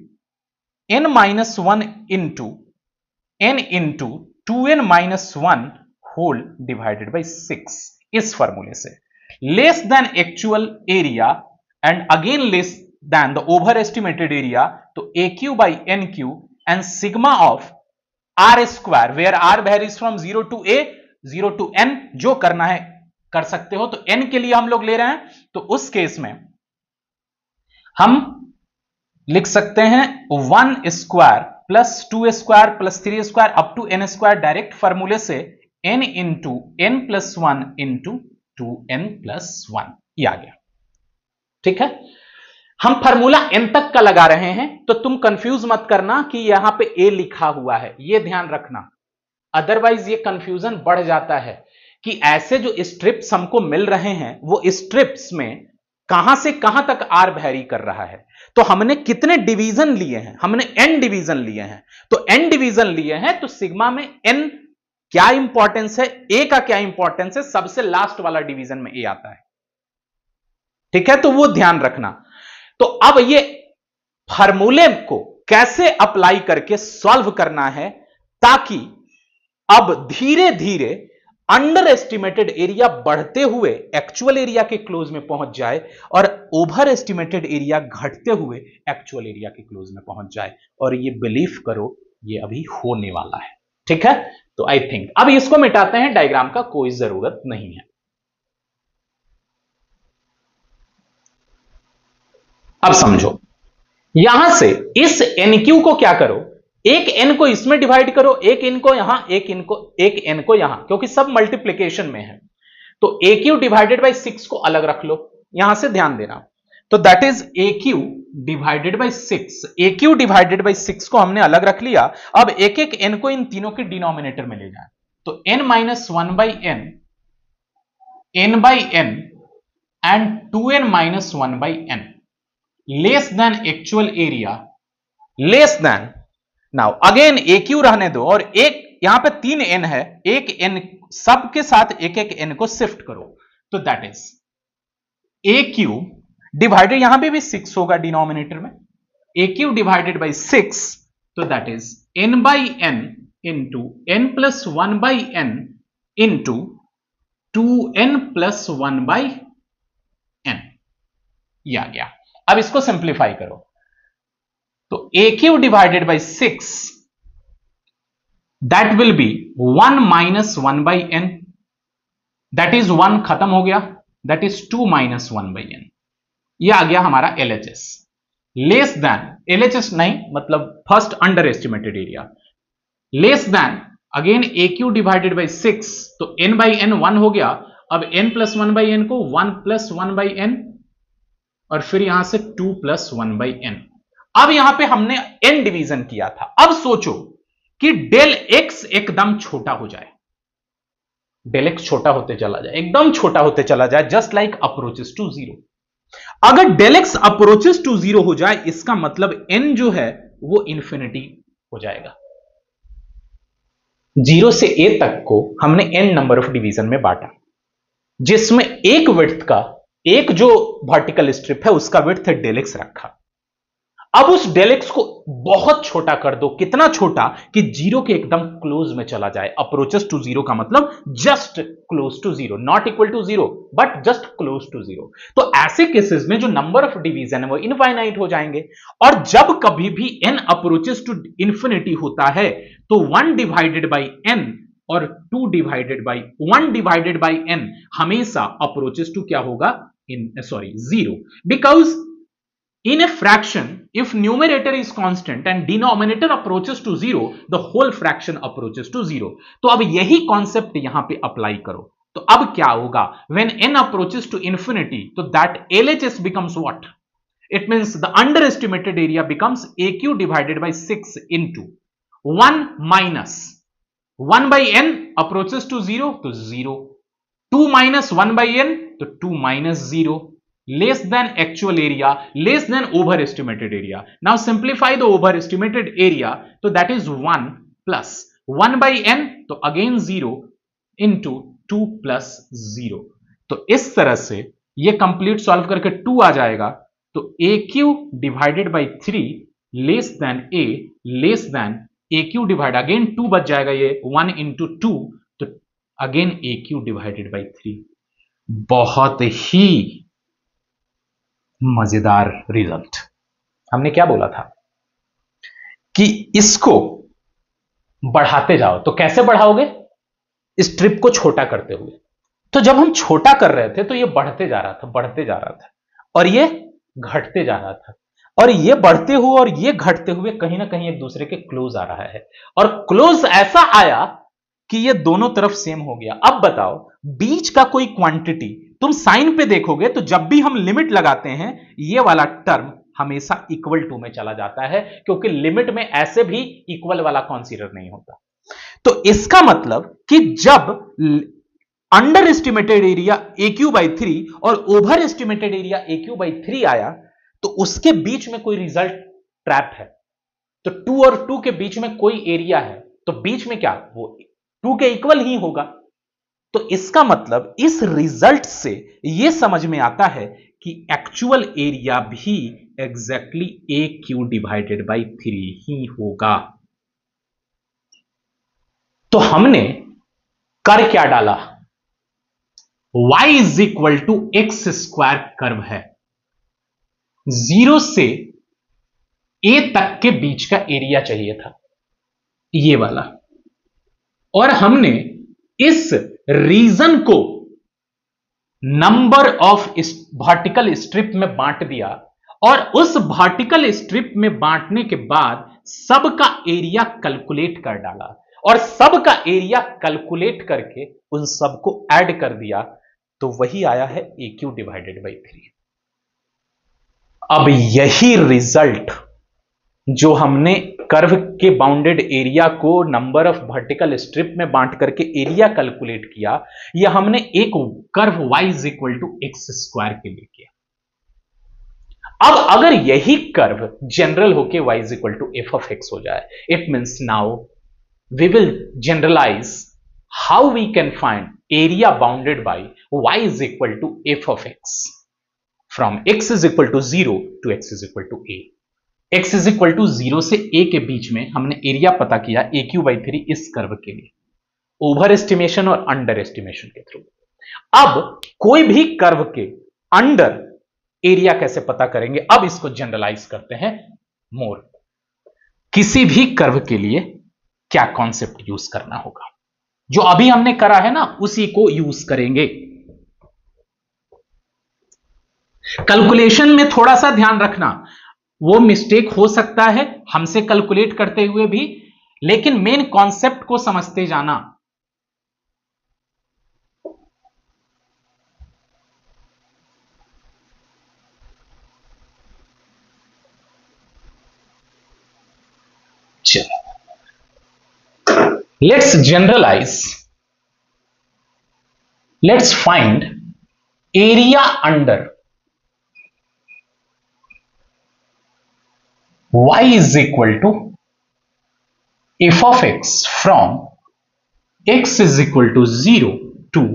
[SPEAKER 1] n minus 1 into n into 2n minus 1 whole divided by 6, इस फॉर्मूले से। Less than actual area and again less than the over estimated area, तो AQ by NQ and sigma of R square where R varies from 0 to A 0 to N, जो करना है कर सकते हो। तो N के लिए हम लोग ले रहे हैं, तो उस केस में हम लिख सकते हैं 1 square plus 2 square plus 3 square up to n square, direct फॉर्मूले से n into n plus 1 into 2n plus 1, ये आ गया। ठीक है, हम फॉर्मूला n तक का लगा रहे हैं, तो तुम कंफ्यूज मत करना कि यहां पे a लिखा हुआ है, ये ध्यान रखना, अदरवाइज ये कंफ्यूजन बढ़ जाता है कि ऐसे जो स्ट्रिप्स हमको मिल रहे हैं वो स्ट्रिप्स में कहां से कहां तक r वैरी कर रहा है। तो हमने कितने डिवीजन लिए हैं, हमने n डिवीजन लिए हैं, तो n डिवीजन लिए हैं, तो सिग्मा में n क्या इंपॉर्टेंस है, a का क्या इंपॉर्टेंस है, सबसे लास्ट वाला डिवीजन में a आता है। ठीक है, तो वो ध्यान रखना। तो अब ये फॉर्मूले को कैसे अप्लाई करके सॉल्व करना है, ताकि अब धीरे धीरे अंडर एस्टिमेटेड एरिया बढ़ते हुए एक्चुअल एरिया के क्लोज में पहुंच जाए, और ओवर एस्टिमेटेड एरिया घटते हुए एक्चुअल एरिया के क्लोज में पहुंच जाए। और ये बिलीव करो, ये अभी होने वाला है। ठीक है, तो आई थिंक अब इसको मिटाते हैं, डायग्राम का कोई जरूरत नहीं है। अब समझो, यहां से इस NQ को क्या करो, एक n को इसमें डिवाइड करो, एक n को यहां, एक n को यहां, क्योंकि सब मल्टीप्लीकेशन में है। तो AQ डिवाइडेड बाई 6 को अलग रख लो, यहां से ध्यान देना। तो that is AQ divided by 6, AQ divided by 6 को हमने अलग रख लिया। अब एक एक n को इन तीनों के डिनोमिनेटर में ले जाए, तो n minus 1 by n, n by n and 2n minus 1 by n less than actual area, less than, now again AQ रहने दो, और एक यहां पे 3 n है, एक n सबके साथ एक एक n को शिफ्ट करो, तो दैट इज AQ डिवाइडेड, यहां पे भी 6 होगा डिनोमिनेटर में, AQ डिवाइडेड बाई 6, तो that is n by n into n plus 1 by n into 2n plus 1 by n, ये आ गया। अब इसको सिंप्लीफाई करो, तो AQ divided by 6 that will B 1 minus 1 by n, that is 1 खत्म हो गया, that is 2 minus 1 by n, ये आ गया हमारा LHS। लेस देन, LHS नहीं मतलब first under estimated area, less than again AQ divided by 6, तो n बाई n 1 हो गया। अब n प्लस 1 बाई n को 1 प्लस 1 बाई n, और फिर यहां से 2 प्लस 1 बाई n। अब यहां पे हमने n डिवीजन किया था। अब सोचो कि डेल x एकदम छोटा हो जाए, डेल x छोटा होते चला जाए, एकदम छोटा होते चला जाए, जस्ट लाइक अप्रोचेस टू 0। अगर डेल x अप्रोचेस टू 0 हो जाए, इसका मतलब n जो है वो इंफिनिटी हो जाएगा। 0 से a तक को हमने n नंबर ऑफ डिवीजन में बांटा, जिसमें एक विड्थ का, एक जो वर्टिकल स्ट्रिप है उसका विड्थ डेल एक्स रखा। अब उस डेल एक्स को बहुत छोटा कर दो, कितना छोटा कि 0 के एकदम क्लोज में चला जाए। अप्रोचेस टू 0 का मतलब just close to 0, not equal to 0 but just close to 0। तो ऐसे केसेस में जो नंबर ऑफ डिवीजन है वो इनफाइनाइट हो जाएंगे। और जब कभी भी n अप्रोचेस टू इंफिनिटी होता है, तो 1 डिवाइडेड बाई n और 2 divided by 1 divided by n हमेशा अप्रोचेस टू क्या होगा, zero, because in a fraction if numerator is constant and denominator approaches to 0, the whole fraction approaches to 0। तो अब यही कॉन्सेप्ट यहां पे अप्लाई करो। तो अब क्या होगा, when n approaches to infinity, तो that LHS becomes what? It means the underestimated area becomes AQ divided by 6 into 1 minus 1 by n approaches to 0, तो 0, 2 minus 1 by n, तो 2 minus 0, less than actual area, less than overestimated area. Now simplify the overestimated area, तो that is 1 plus 1 by n, तो again 0 into 2 plus 0. तो इस तरह से ये complete solve करके 2 आ जाएगा, तो AQ divided by 3 less than AQ divide, again 2 बच जाएगा, ये 1 इंटू 2, तो अगेन AQ डिवाइडेड बाई 3. बहुत ही मजेदार रिजल्ट. हमने क्या बोला था कि इसको बढ़ाते जाओ. तो कैसे बढ़ाओगे? स्ट्रिप को छोटा करते हुए. तो जब हम छोटा कर रहे थे तो ये बढ़ते जा रहा था और ये घटते जा रहा था, और ये बढ़ते हुए और ये घटते हुए कहीं ना कहीं एक दूसरे के क्लोज आ रहा है, और क्लोज ऐसा आया कि ये दोनों तरफ सेम हो गया. अब बताओ, बीच का कोई क्वांटिटी तुम साइन पे देखोगे तो जब भी हम लिमिट लगाते हैं ये वाला टर्म हमेशा इक्वल टू में चला जाता है, क्योंकि लिमिट में ऐसे भी इक्वल वाला कंसीडर नहीं होता. तो इसका मतलब कि जब under estimated area AQ by 3 और over estimated area AQ by 3 आया, तो उसके बीच में कोई रिजल्ट ट्रैप है. तो 2 और 2 के बीच में कोई एरिया है, तो बीच में क्या, वो 2 के इक्वल ही होगा. तो इसका मतलब इस रिजल्ट से यह समझ में आता है कि एक्चुअल एरिया भी एग्जैक्टली AQ डिवाइडेड बाई 3 ही होगा. तो हमने कर क्या डाला, y is equal to x square curve है, 0 से a तक के बीच का एरिया चाहिए था, ये वाला, और हमने इस रीजन को नंबर ऑफ वर्टिकल स्ट्रिप में बांट दिया, और उस वर्टिकल स्ट्रिप में बांटने के बाद सबका एरिया कैलकुलेट कर डाला, और सबका एरिया कैलकुलेट करके उन सबको ऐड कर दिया, तो वही आया है AQ डिवाइडेड बाई 3. अब यही रिजल्ट जो हमने कर्व के बाउंडेड एरिया को नंबर ऑफ वर्टिकल स्ट्रिप में बांट करके एरिया कैलकुलेट किया, यह हमने एक curve y is equal to x square के लिए किया. अब अगर यही कर्व जनरल होके y is equal to f of x हो जाए, it means now we will generalize how we can find area bounded by y is equal to f of x from x is equal to 0 to x is equal to a. x is equal to 0 से a के बीच में हमने area पता किया AQ by 3 इस curve के लिए, ओवर एस्टिमेशन और अंडर एस्टिमेशन के थ्रू. अब कोई भी कर्व के अंडर एरिया कैसे पता करेंगे, अब इसको जनरलाइज करते हैं मोर. किसी भी कर्व के लिए क्या कॉन्सेप्ट यूज करना होगा, जो अभी हमने करा है ना उसी को यूज करेंगे. कैलकुलेशन में थोड़ा सा ध्यान रखना, वो मिस्टेक हो सकता है हमसे कैलकुलेट करते हुए भी, लेकिन मेन कॉन्सेप्ट को समझते जाना. चलो, let's generalize. Let's find area under y is equal to f of x from x is equal to 0 to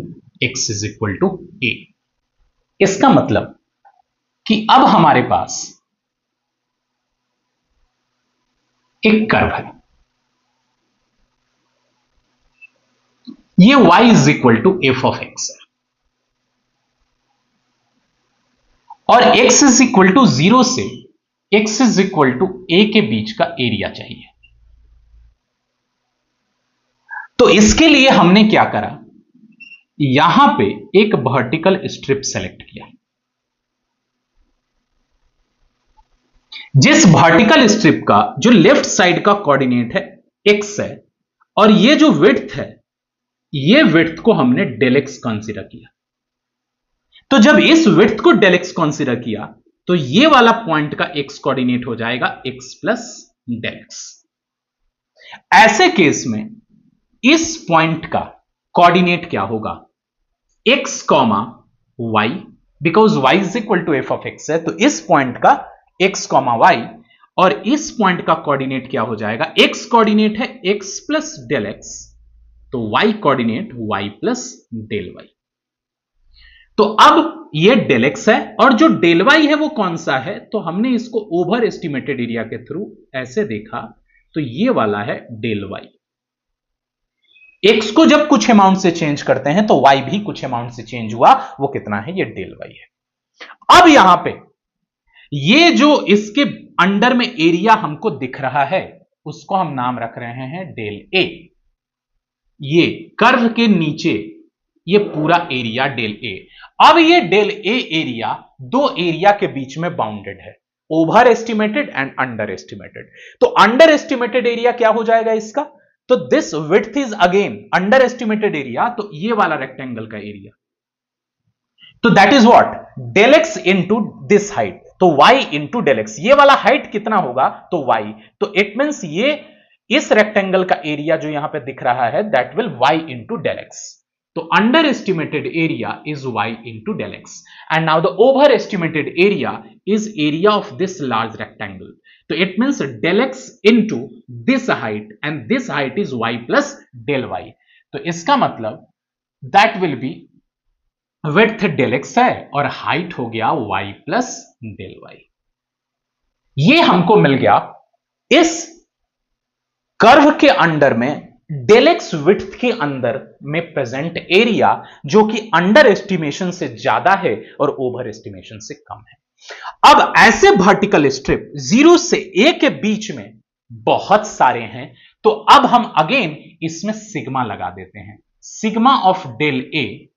[SPEAKER 1] x is equal to a. इसका मतलब कि अब हमारे पास एक कर्व है, ये y is equal to f of x है, और x इज इक्वल टू 0 से x is equal to a के बीच का एरिया चाहिए. तो इसके लिए हमने क्या करा, यहां पे एक वर्टिकल स्ट्रिप सेलेक्ट किया. जिस वर्टिकल स्ट्रिप का जो लेफ्ट साइड का कोऑर्डिनेट है x है, और ये जो विड्थ है ये विड्थ को हमने डेल एक्स कंसीडर किया। तो जब इस विड्थ को डेल एक्स कंसीडर किया तो ये वाला पॉइंट का एक्स कोऑर्डिनेट हो जाएगा एक्स प्लस डेल एक्स। ऐसे केस में इस पॉइंट का कोऑर्डिनेट क्या होगा, x comma y, because y is equal to f of x है, तो इस पॉइंट का एक्स कॉमा वाई, और इस पॉइंट का कोऑर्डिनेट क्या हो जाएगा, एक्स कोऑर्डिनेट है एक्स प्लस डेल एक्स, तो y coordinate y plus del y. तो अब ये डेल एक्स है और जो डेल वाई है वो कौन सा है, तो हमने इसको ओवर एस्टिमेटेड एरिया के थ्रू ऐसे देखा, तो ये वाला है डेल वाई। एक्स को जब कुछ अमाउंट से चेंज करते हैं तो वाई भी कुछ अमाउंट से चेंज हुआ, वो कितना है, ये डेल वाई है। अब यहां पे ये जो इसके अंडर में एरिया हमको दिख रहा है उसको हम नाम रख रहे हैं डेल ए। ये कर्व के नीचे ये पूरा एरिया डेल ए। अब ये डेल ए एरिया दो एरिया के बीच में बाउंडेड है, over estimated and under estimated. तो अंडर एस्टिमेटेड एरिया क्या हो जाएगा इसका, तो this width is again under estimated area, तो ये वाला रेक्टेंगल का एरिया, तो that is what, del x into this height, तो वाई इंटू डेल एक्स। ये वाला हाइट कितना होगा, तो वाई, तो इट मींस ये इस रेक्टेंगल का एरिया जो यहां पे दिख रहा है that will y into del x. तो under estimated area is y into del x, and now the over estimated area is area of this large rectangle, तो it means del x into this height, and this height is y plus del y. तो इसका मतलब that will be width del x है और height हो गया Y plus del y. ये हमको मिल गया इस कर्व के अंडर में डेल एक्स विड्थ के अंदर में प्रेजेंट एरिया, जो कि अंडर एस्टिमेशन से ज्यादा है और ओवर एस्टिमेशन से कम है। अब ऐसे वर्टिकल स्ट्रिप 0 से a के बीच में बहुत सारे हैं, तो अब हम अगेन इसमें सिग्मा लगा देते हैं, sigma of del a,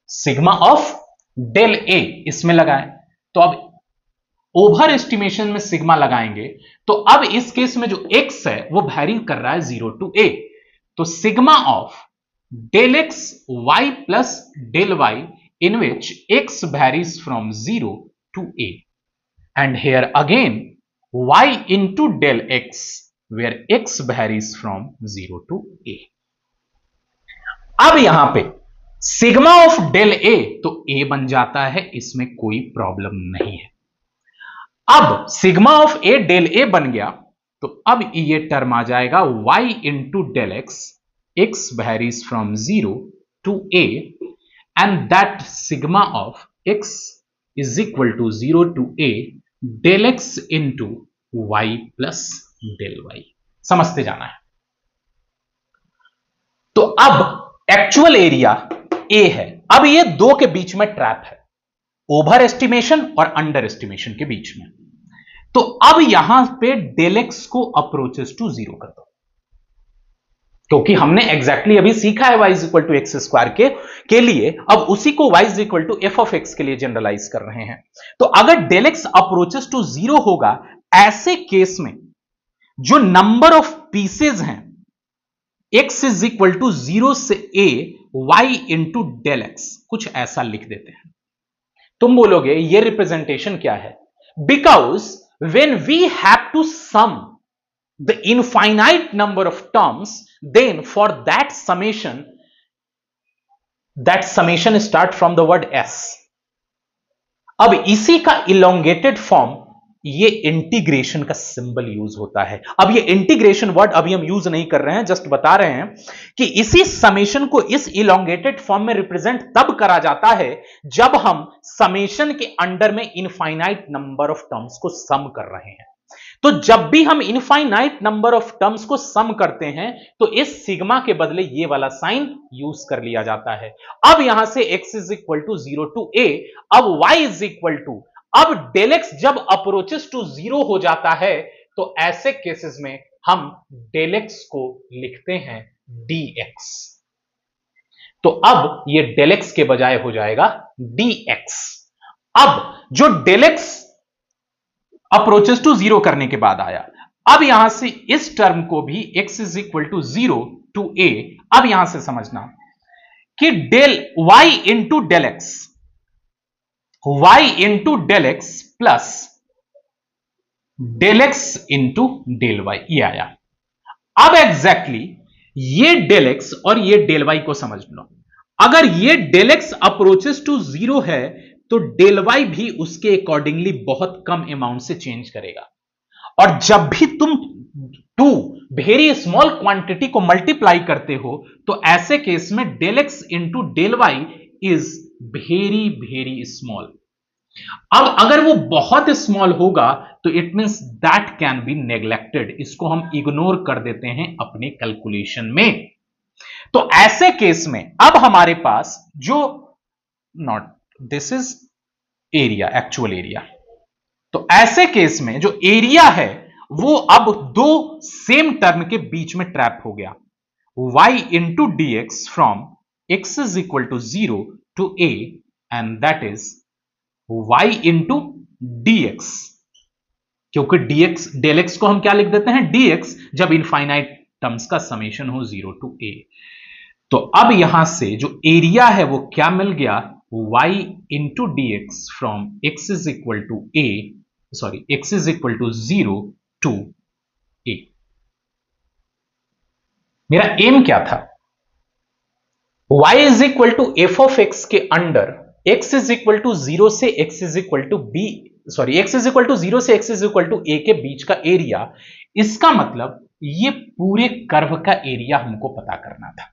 [SPEAKER 1] sigma of del a इसमें लगाएं। तो अब ओवर एस्टिमेशन में सिग्मा लगाएंगे, तो अब इस केस में जो x है वो वैरी कर रहा है 0 टू a, तो sigma of del x y plus del y in which x varies from 0 to a, and here again y into del x where x varies from 0 to a। अब यहां पे sigma of del a तो a बन जाता है, इसमें कोई problem नहीं है। अब sigma of a del a बन गया, तो अब ये टर्म आ जाएगा y into del x, x varies from 0 to a, and that sigma of x is equal to 0 to a del x into y plus del y। समझते जाना है। तो अब एक्चुअल एरिया a है, अब ये दो के बीच में ट्रैप है, ओवर एस्टिमेशन और अंडर एस्टिमेशन के बीच में। तो अब यहां पे डेल एक्स को अप्रोचेस टू 0 कर दो, क्योंकि हमने एग्जैक्टली अभी सीखा है y is equal to x square के लिए, अब उसी को y is equal to f of x के लिए जनरलाइज कर रहे हैं। तो अगर डेल एक्स अप्रोचेस टू 0 होगा, ऐसे केस में जो नंबर ऑफ पीसेज हैं x इज इक्वल टू 0 से a y into del x, कुछ ऐसा लिख देते हैं। तुम बोलोगे ये रिप्रेजेंटेशन क्या है, because when we have to sum the infinite number of terms, then for that summation start from the word s। अब इसी का elongated form ये इंटीग्रेशन का सिंबल यूज होता है। अब ये इंटीग्रेशन वर्ड अभी हम यूज नहीं कर रहे हैं, जस्ट बता रहे हैं कि इसी समेशन को इस इलोंगेटेड फॉर्म में रिप्रेजेंट तब करा जाता है जब हम समेशन के अंडर में इनफाइनाइट नंबर ऑफ टर्म्स को सम कर रहे हैं। तो जब भी हम इनफाइनाइट नंबर ऑफ टर्म्स को सम करते हैं तो इस सिग्मा के बदले ये वाला साइन यूज कर लिया जाता है। अब यहां से x is equal to 0 to a, अब y इज इक्वल टू, अब डेल एक्स जब अप्रोचेस टू 0 हो जाता है तो ऐसे केसेस में हम डेल एक्स को लिखते हैं dx। तो अब ये डेल एक्स के बजाय हो जाएगा dx। अब जो डेल एक्स अप्रोचेस टू 0 करने के बाद आया, अब यहां से इस टर्म को भी x is equal to 0 to a. अब यहां से समझना कि del y into del x, y into del x plus del x into del y, ये आया। अब एग्जैक्टली ये डेल एक्स और ये डेल वाई को समझ लो। अगर ये del x approaches to zero है तो डेल वाई भी उसके अकॉर्डिंगली बहुत कम अमाउंट से चेंज करेगा। और जब भी तुम टू वेरी स्मॉल क्वांटिटी को मल्टीप्लाई करते हो तो ऐसे केस में del x into del y is very very small. अब अगर वो बहुत स्मॉल होगा तो it means that can be neglected, इसको हम इग्नोर कर देते हैं अपने कैलकुलेशन में। तो ऐसे केस में अब हमारे पास जो not this is area, actual area, तो ऐसे केस में जो एरिया है वो अब दो सेम टर्म के बीच में ट्रैप हो गया, y into d x from x is equal to 0 to a and that is y into d x, क्योंकि dx डेल एक्स को हम क्या लिख देते हैं dx जब इनफाइनाइट टर्म्स का समेशन हो 0 टू a। तो अब यहां से जो एरिया है वो क्या मिल गया, y into d x from x is equal to a, sorry x is equal to 0 to a। मेरा एम क्या था, y is equal to f of x के under x is equal to 0 से x is equal to b, sorry x is equal to 0 से x is equal to a के बीच का area. इसका मतलब ये पूरे कर्व का एरिया हमको पता करना था।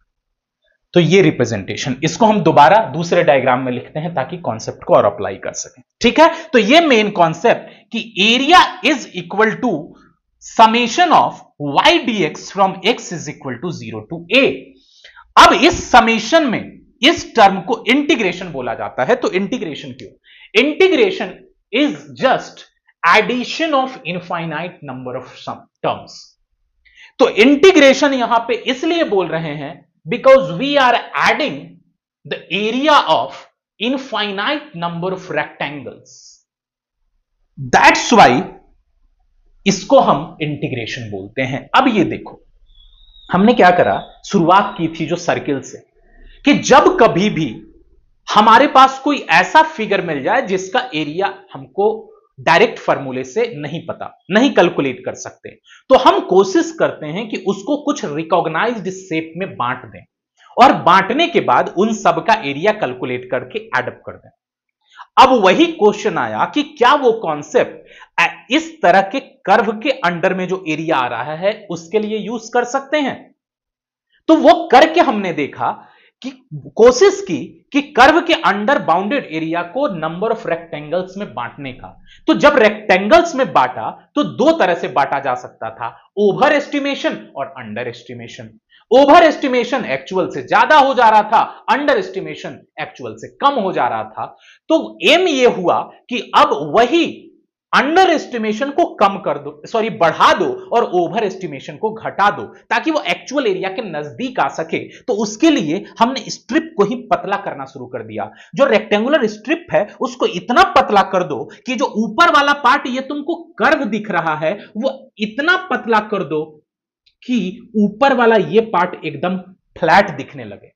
[SPEAKER 1] तो ये रिप्रेजेंटेशन, इसको हम दोबारा दूसरे डायग्राम में लिखते हैं ताकि कॉन्सेप्ट को और अप्लाई कर सकें। ठीक है, तो ये मेन कॉन्सेप्ट कि area is equal to summation of y dx from x is equal to 0 to a। अब इस समेशन में इस टर्म को इंटीग्रेशन बोला जाता है। तो इंटीग्रेशन क्यों, integration is just addition of infinite number of sum terms. तो इंटीग्रेशन यहां पे इसलिए बोल रहे हैं because we are adding the area of infinite number of rectangles, that's why इसको हम इंटीग्रेशन बोलते हैं। अब ये देखो हमने क्या करा, शुरुआत की थी जो सर्किल से, कि जब कभी भी हमारे पास कोई ऐसा फिगर मिल जाए जिसका एरिया हमको डायरेक्ट फार्मूले से नहीं पता, नहीं कैलकुलेट कर सकते, तो हम कोशिश करते हैं कि उसको कुछ रिकॉग्नाइज्ड शेप में बांट दें और बांटने के बाद उन सब का एरिया कैलकुलेट करके एडअप कर दें। अब वही क्वेश्चन आया कि क्या वो कॉन्सेप्ट इस तरह के कर्व के अंडर में जो एरिया आ रहा है उसके लिए यूज कर सकते हैं। तो वो करके हमने देखा कि कोशिश की कि कर्व के अंडर बाउंडेड एरिया को नंबर ऑफ रेक्टेंगल्स में बांटने का। तो जब रेक्टेंगल्स में बांटा तो दो तरह से बांटा जा सकता था, ओवर एस्टिमेशन और under estimation. Over estimation actual से ज्यादा हो जा रहा था, अंडर एस्टिमेशन एक्चुअल से कम हो जा रहा था। तो एम ये हुआ कि अब वही अंडर एस्टिमेशन को कम कर दो, सॉरी बढ़ा दो, और ओवर एस्टिमेशन को घटा दो ताकि वो एक्चुअल एरिया के नजदीक आ सके। तो उसके लिए हमने स्ट्रिप को ही पतला करना शुरू कर दिया। जो रेक्टेंगुलर स्ट्रिप है उसको इतना पतला कर दो कि जो ऊपर वाला पार्ट ये तुमको कर्व दिख रहा है वो इतना पतला कर दो कि ऊपर वाला ये पार्ट एकदम फ्लैट दिखने लगे।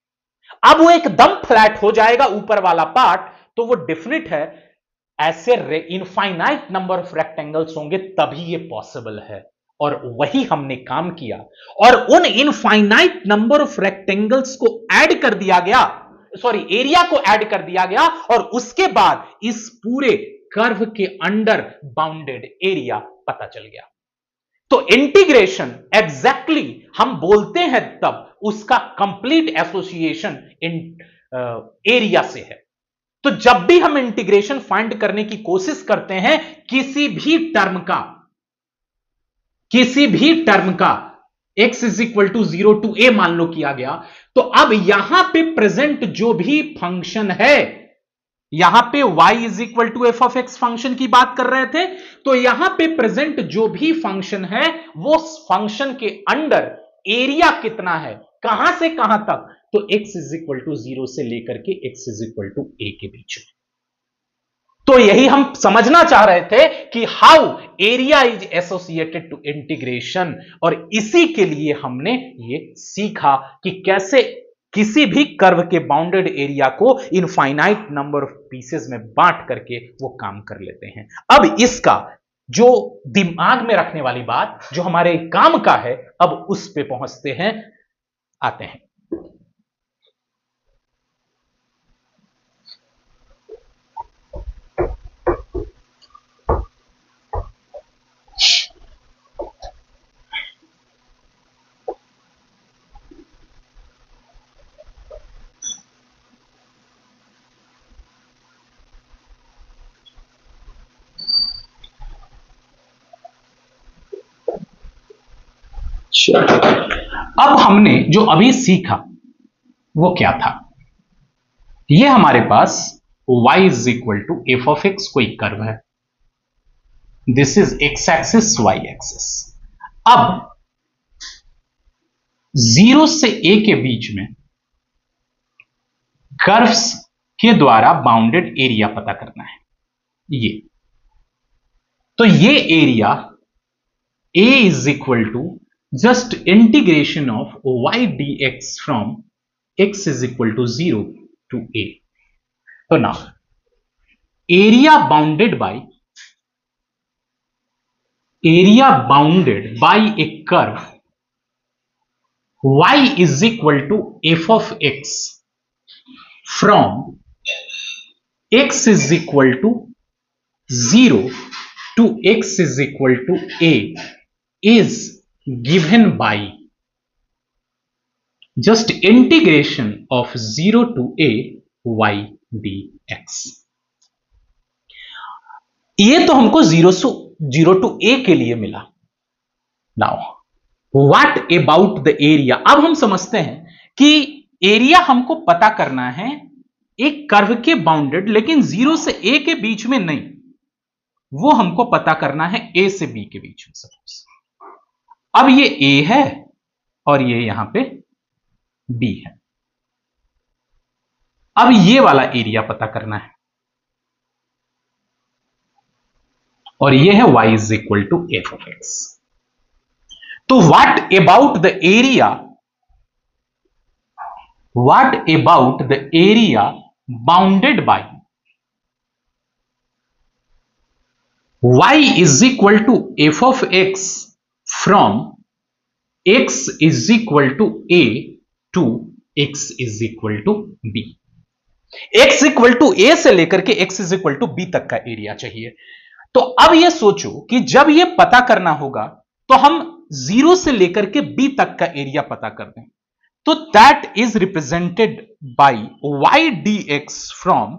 [SPEAKER 1] अब वो एकदम फ्लैट हो जाएगा ऊपर वाला पार्ट, तो वो डेफिनेट है ऐसे इनफाइनाइट नंबर ऑफ रेक्टेंगल्स होंगे तभी ये पॉसिबल है। और वही हमने काम किया और उन इनफाइनाइट नंबर ऑफ रेक्टेंगल्स को ऐड कर दिया गया, सॉरी एरिया को ऐड कर दिया गया, और उसके बाद इस पूरे कर्व के अंडर बाउंडेड एरिया पता चल गया। तो इंटीग्रेशन एग्जैक्टली हम बोलते हैं तब उसका कंप्लीट एसोसिएशन इन एरिया से है। तो जब भी हम इंटीग्रेशन फाइंड करने की कोशिश करते हैं किसी भी टर्म का x is equal to 0 to a मान लो किया गया, तो अब यहां पे प्रेजेंट जो भी फंक्शन है, यहां पे y is equal to f of x function की बात कर रहे थे, तो यहां पे प्रेजेंट जो भी फंक्शन है वो फंक्शन के अंडर एरिया कितना है, कहां से कहां तक, तो x इज इक्वल टू 0 से लेकर के x is equal to a के बीच में। तो यही हम समझना चाह रहे थे कि how area is associated to integration, और इसी के लिए हमने ये सीखा कि कैसे किसी भी कर्व के बाउंडेड एरिया को इनफाइनाइट नंबर ऑफ पीसेस में बांट करके वो काम कर लेते हैं। अब इसका जो दिमाग में रखने वाली बात जो हमारे काम का है, अब उस पे पहुंचते हैं, आते हैं। अब हमने जो अभी सीखा वो क्या था? ये हमारे पास y is equal to f of x कोई कर्व है, this is x axis y axis. अब 0 से a के बीच में कर्व्स के द्वारा बाउंडेड एरिया पता करना है। ये तो ये area a is equal to just integration of y dx from x is equal to 0 to a. So now area bounded by a curve y is equal to f of x from x is equal to 0 to x is equal to a is given by just integration of 0 to a y dx। ये तो हमको 0 to a के लिए मिला। Now what about the area? अब हम समझते हैं कि एरिया हमको पता करना है एक कर्व के बाउंडेड, लेकिन 0 से a के बीच में नहीं, वो हमको पता करना है a से b के बीच में। सपोज अब ये a है और ये यहां पे b है। अब ये वाला एरिया पता करना है, और ये है y is equal to f of x. तो what about the area bounded by y is equal to f of x from x is equal to a to x is equal to b। x equal to a से लेकर के x is equal to b तक का area चाहिए। तो अब ये सोचो कि जब ये पता करना होगा तो हम 0 से लेकर के b तक का एरिया पता कर दें, तो that is represented by y dx from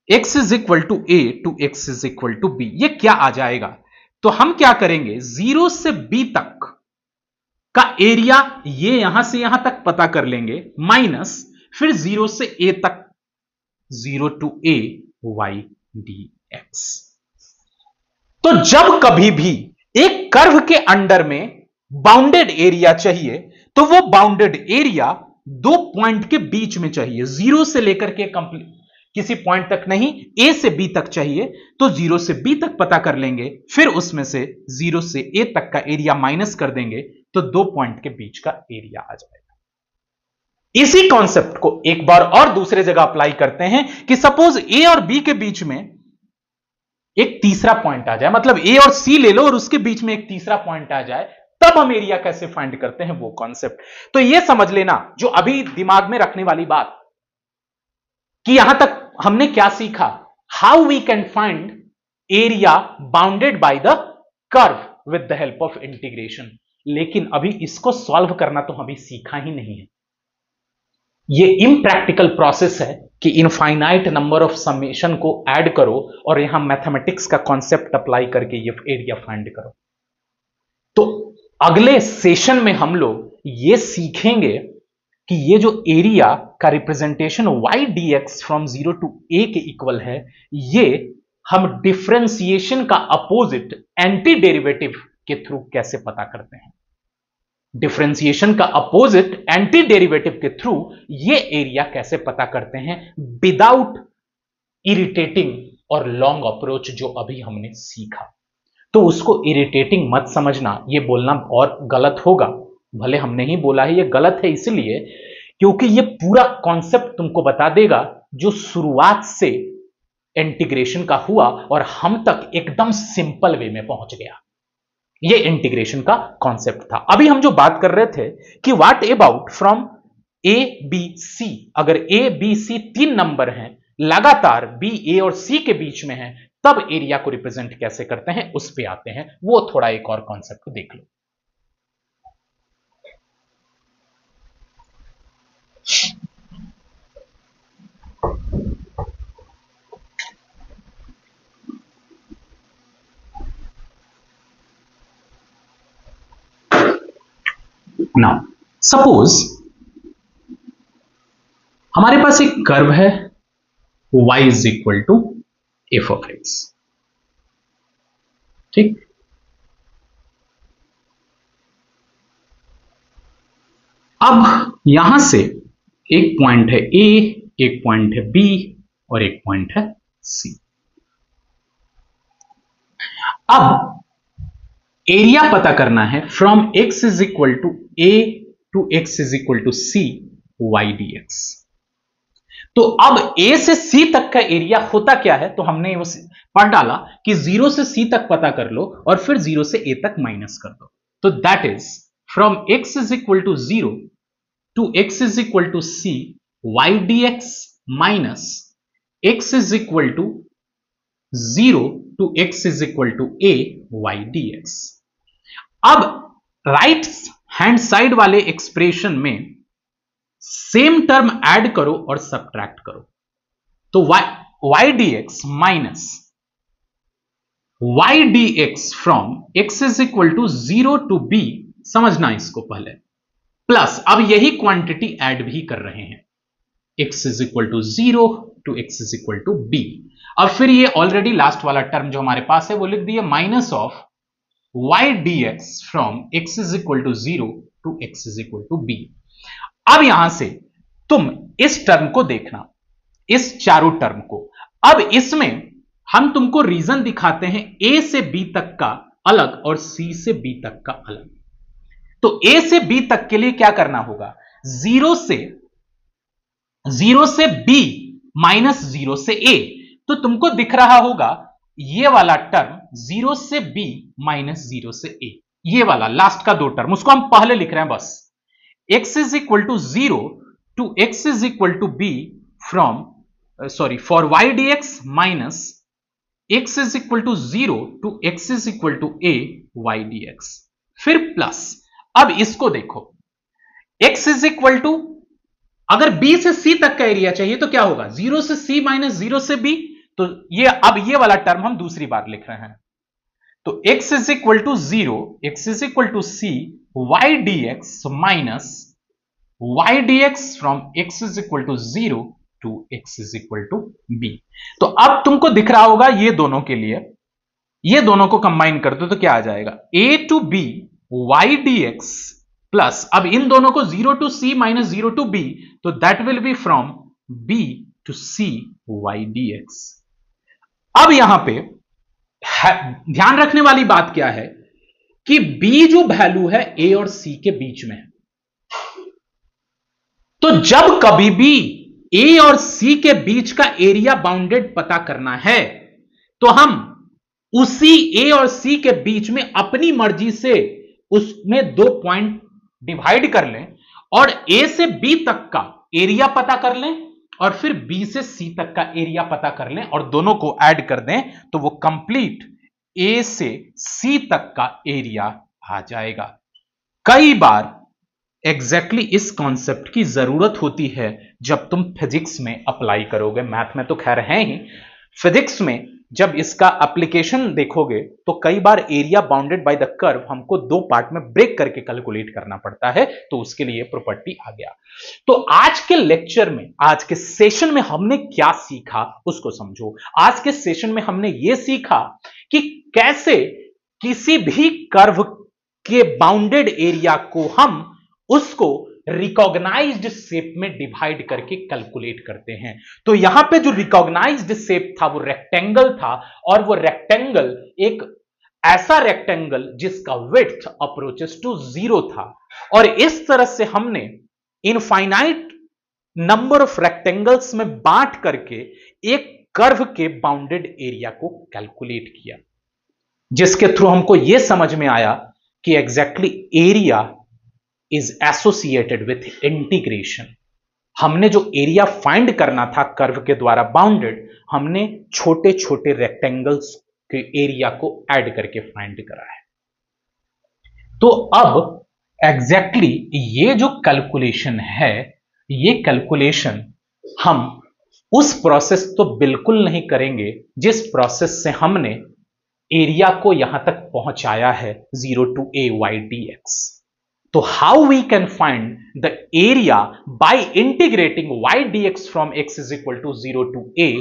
[SPEAKER 1] x is equal to a to x is equal to b। ये क्या आ जाएगा? तो हम क्या करेंगे, 0 से b तक का एरिया ये यहां से यहां तक पता कर लेंगे, माइनस फिर 0 से a तक 0 टू a y dx। तो जब कभी भी एक कर्व के अंडर में बाउंडेड एरिया चाहिए तो वो बाउंडेड एरिया दो पॉइंट के बीच में चाहिए, 0 से लेकर के कंप्लीट किसी पॉइंट तक नहीं, a से b तक चाहिए, तो 0 से b तक पता कर लेंगे, फिर उसमें से 0 से a तक का एरिया माइनस कर देंगे, तो दो पॉइंट के बीच का एरिया आ जाएगा। इसी कॉन्सेप्ट को एक बार और दूसरे जगह अप्लाई करते हैं कि सपोज a और b के बीच में एक तीसरा पॉइंट आ जाए, मतलब a और c ले लो और उसके बीच में एक तीसरा पॉइंट आ जाए, तब हम एरिया कैसे फाइंड करते हैं वो कॉन्सेप्ट। तो यह समझ लेना जो अभी दिमाग में रखने वाली बात कि यहां तक हमने क्या सीखा, how we can find area bounded by the curve with the help of integration. लेकिन अभी इसको सॉल्व करना तो अभी सीखा ही नहीं है। यह इम्प्रैक्टिकल प्रोसेस है कि इनफाइनाइट नंबर ऑफ समेशन को ऐड करो और यहां मैथमेटिक्स का कॉन्सेप्ट अप्लाई करके ये एरिया फाइंड करो। तो अगले सेशन में हम लोग ये सीखेंगे कि ये जो एरिया का रिप्रेजेंटेशन y dx फ्रॉम 0 टू a के इक्वल है, ये हम डिफरेंशिएशन का अपोजिट एंटी डेरिवेटिव के थ्रू कैसे पता करते हैं। डिफरेंशिएशन का अपोजिट एंटी डेरिवेटिव के थ्रू ये एरिया कैसे पता करते हैं विदाउट इरिटेटिंग और लॉन्ग अप्रोच जो अभी हमने सीखा। तो उसको इरिटेटिंग मत समझना, ये बोलना और गलत होगा, भले हमने ही बोला है ये गलत है इसलिए क्योंकि ये पूरा कॉन्सेप्ट तुमको बता देगा जो शुरुआत से इंटीग्रेशन का हुआ और हम तक एकदम सिंपल वे में पहुंच गया। ये इंटीग्रेशन का कॉन्सेप्ट था। अभी हम जो बात कर रहे थे कि what about from A B C, अगर ए बी सी तीन नंबर हैं लगातार बी ए और सी के बीच में है तब एरिया को रिप्रेजेंट कैसे करते हैं उस पे आते हैं। वो थोड़ा एक और कॉन्सेप्ट देख लो। नाउ सपोज हमारे पास एक कर्व है y is equal to f of x, ठीक। अब यहां से एक पॉइंट है A, एक पॉइंट है B और एक पॉइंट है C। अब एरिया पता करना है from x is equal to A to x is equal to C y dx। तो अब A से C तक का एरिया होता क्या है, तो हमने उस पढ़ डाला कि 0 से C तक पता कर लो और फिर 0 से A तक माइनस कर दो। तो that is from x is equal to 0 to x is equal to C y dx minus x is equal to 0 to x is equal to A y dx। अब राइट हैंड साइड वाले expression में same term add करो और subtract करो। तो y dx minus y dx from x is equal to 0 to b, समझना इसको पहले, प्लस अब यही क्वांटिटी ऐड भी कर रहे हैं x is equal to 0 to x is equal to b। अब फिर ये ऑलरेडी लास्ट वाला टर्म जो हमारे पास है वो लिख दिया minus of y dx from x is equal to 0 to x is equal to b। अब यहां से तुम इस टर्म को देखना, इस चारों टर्म को। अब इसमें हम तुमको रीजन दिखाते हैं a से b तक का अलग और c से b तक का अलग। तो a से b तक के लिए क्या करना होगा, 0 से b माइनस 0 से a। तो तुमको दिख रहा होगा ये वाला टर्म 0 से b माइनस 0 से a, ये वाला लास्ट का दो टर्म, उसको हम पहले लिख रहे हैं बस। x is equal to 0 to x is equal to b from for y dx minus x is equal to 0 to x is equal to a y dx, फिर प्लस। अब इसको देखो, x इज इक्वल टू, अगर b से c तक का area चाहिए तो क्या होगा, 0 से c माइनस 0 से b। तो ये अब ये वाला टर्म हम दूसरी बार लिख रहे हैं। तो x is equal to 0, x is equal to c y dx minus y dx from x is equal to 0 to x is equal to b। तो अब तुमको दिख रहा होगा ये दोनों के लिए, ये दोनों को कंबाइन कर दो तो क्या आ जाएगा, a to b y dx plus, अब इन दोनों को 0 to c minus 0 to b, तो that will be from b to c y dx। अब यहां पे ध्यान रखने वाली बात क्या है कि b जो वैल्यू है a और c के बीच में है। तो जब कभी भी a और c के बीच का एरिया बाउंडेड पता करना है तो हम उसी a और c के बीच में अपनी मर्जी से उसमें दो पॉइंट डिवाइड कर लें और a से b तक का एरिया पता कर लें और फिर b से c तक का एरिया पता कर लें और दोनों को ऐड कर दें तो वो कंप्लीट a से c तक का एरिया आ जाएगा। कई बार एग्जैक्टली इस कॉन्सेप्ट की जरूरत होती है जब तुम फिजिक्स में अप्लाई करोगे, मैथ में तो खैर है ही, फिजिक्स में जब इसका एप्लीकेशन देखोगे तो कई बार area bounded by the curve हमको दो पार्ट में ब्रेक करके कैलकुलेट करना पड़ता है, तो उसके लिए प्रॉपर्टी आ गया। तो आज के लेक्चर में, आज के सेशन में हमने क्या सीखा उसको समझो। आज के सेशन में हमने यह सीखा कि कैसे किसी भी कर्व के बाउंडेड एरिया को हम उसको रिकॉग्नाइज्ड शेप में डिवाइड करके कैलकुलेट करते हैं। तो यहां पे जो रिकॉग्नाइज्ड शेप था वो रेक्टेंगल था, और वो रेक्टेंगल एक ऐसा रेक्टेंगल जिसका विड्थ अप्रोचेस टू 0 था, और इस तरह से हमने इनफाइनाइट नंबर ऑफ रेक्टेंगल्स में बांट करके एक कर्व के बाउंडेड एरिया को कैलकुलेट किया, जिसके थ्रू हमको यह समझ में आया कि exactly area is associated with integration. हमने जो एरिया फाइंड करना था कर्व के द्वारा बाउंडेड, हमने छोटे छोटे रेक्टेंगल्स के एरिया को ऐड करके फाइंड करा है। तो अब एग्जैक्टली ये जो कैलकुलेशन है, ये कैलकुलेशन हम उस प्रोसेस तो बिल्कुल नहीं करेंगे जिस प्रोसेस से हमने एरिया को यहां तक पहुंचाया है 0 to a y dx। तो how we can find the area by integrating y dx from x is equal to 0 to a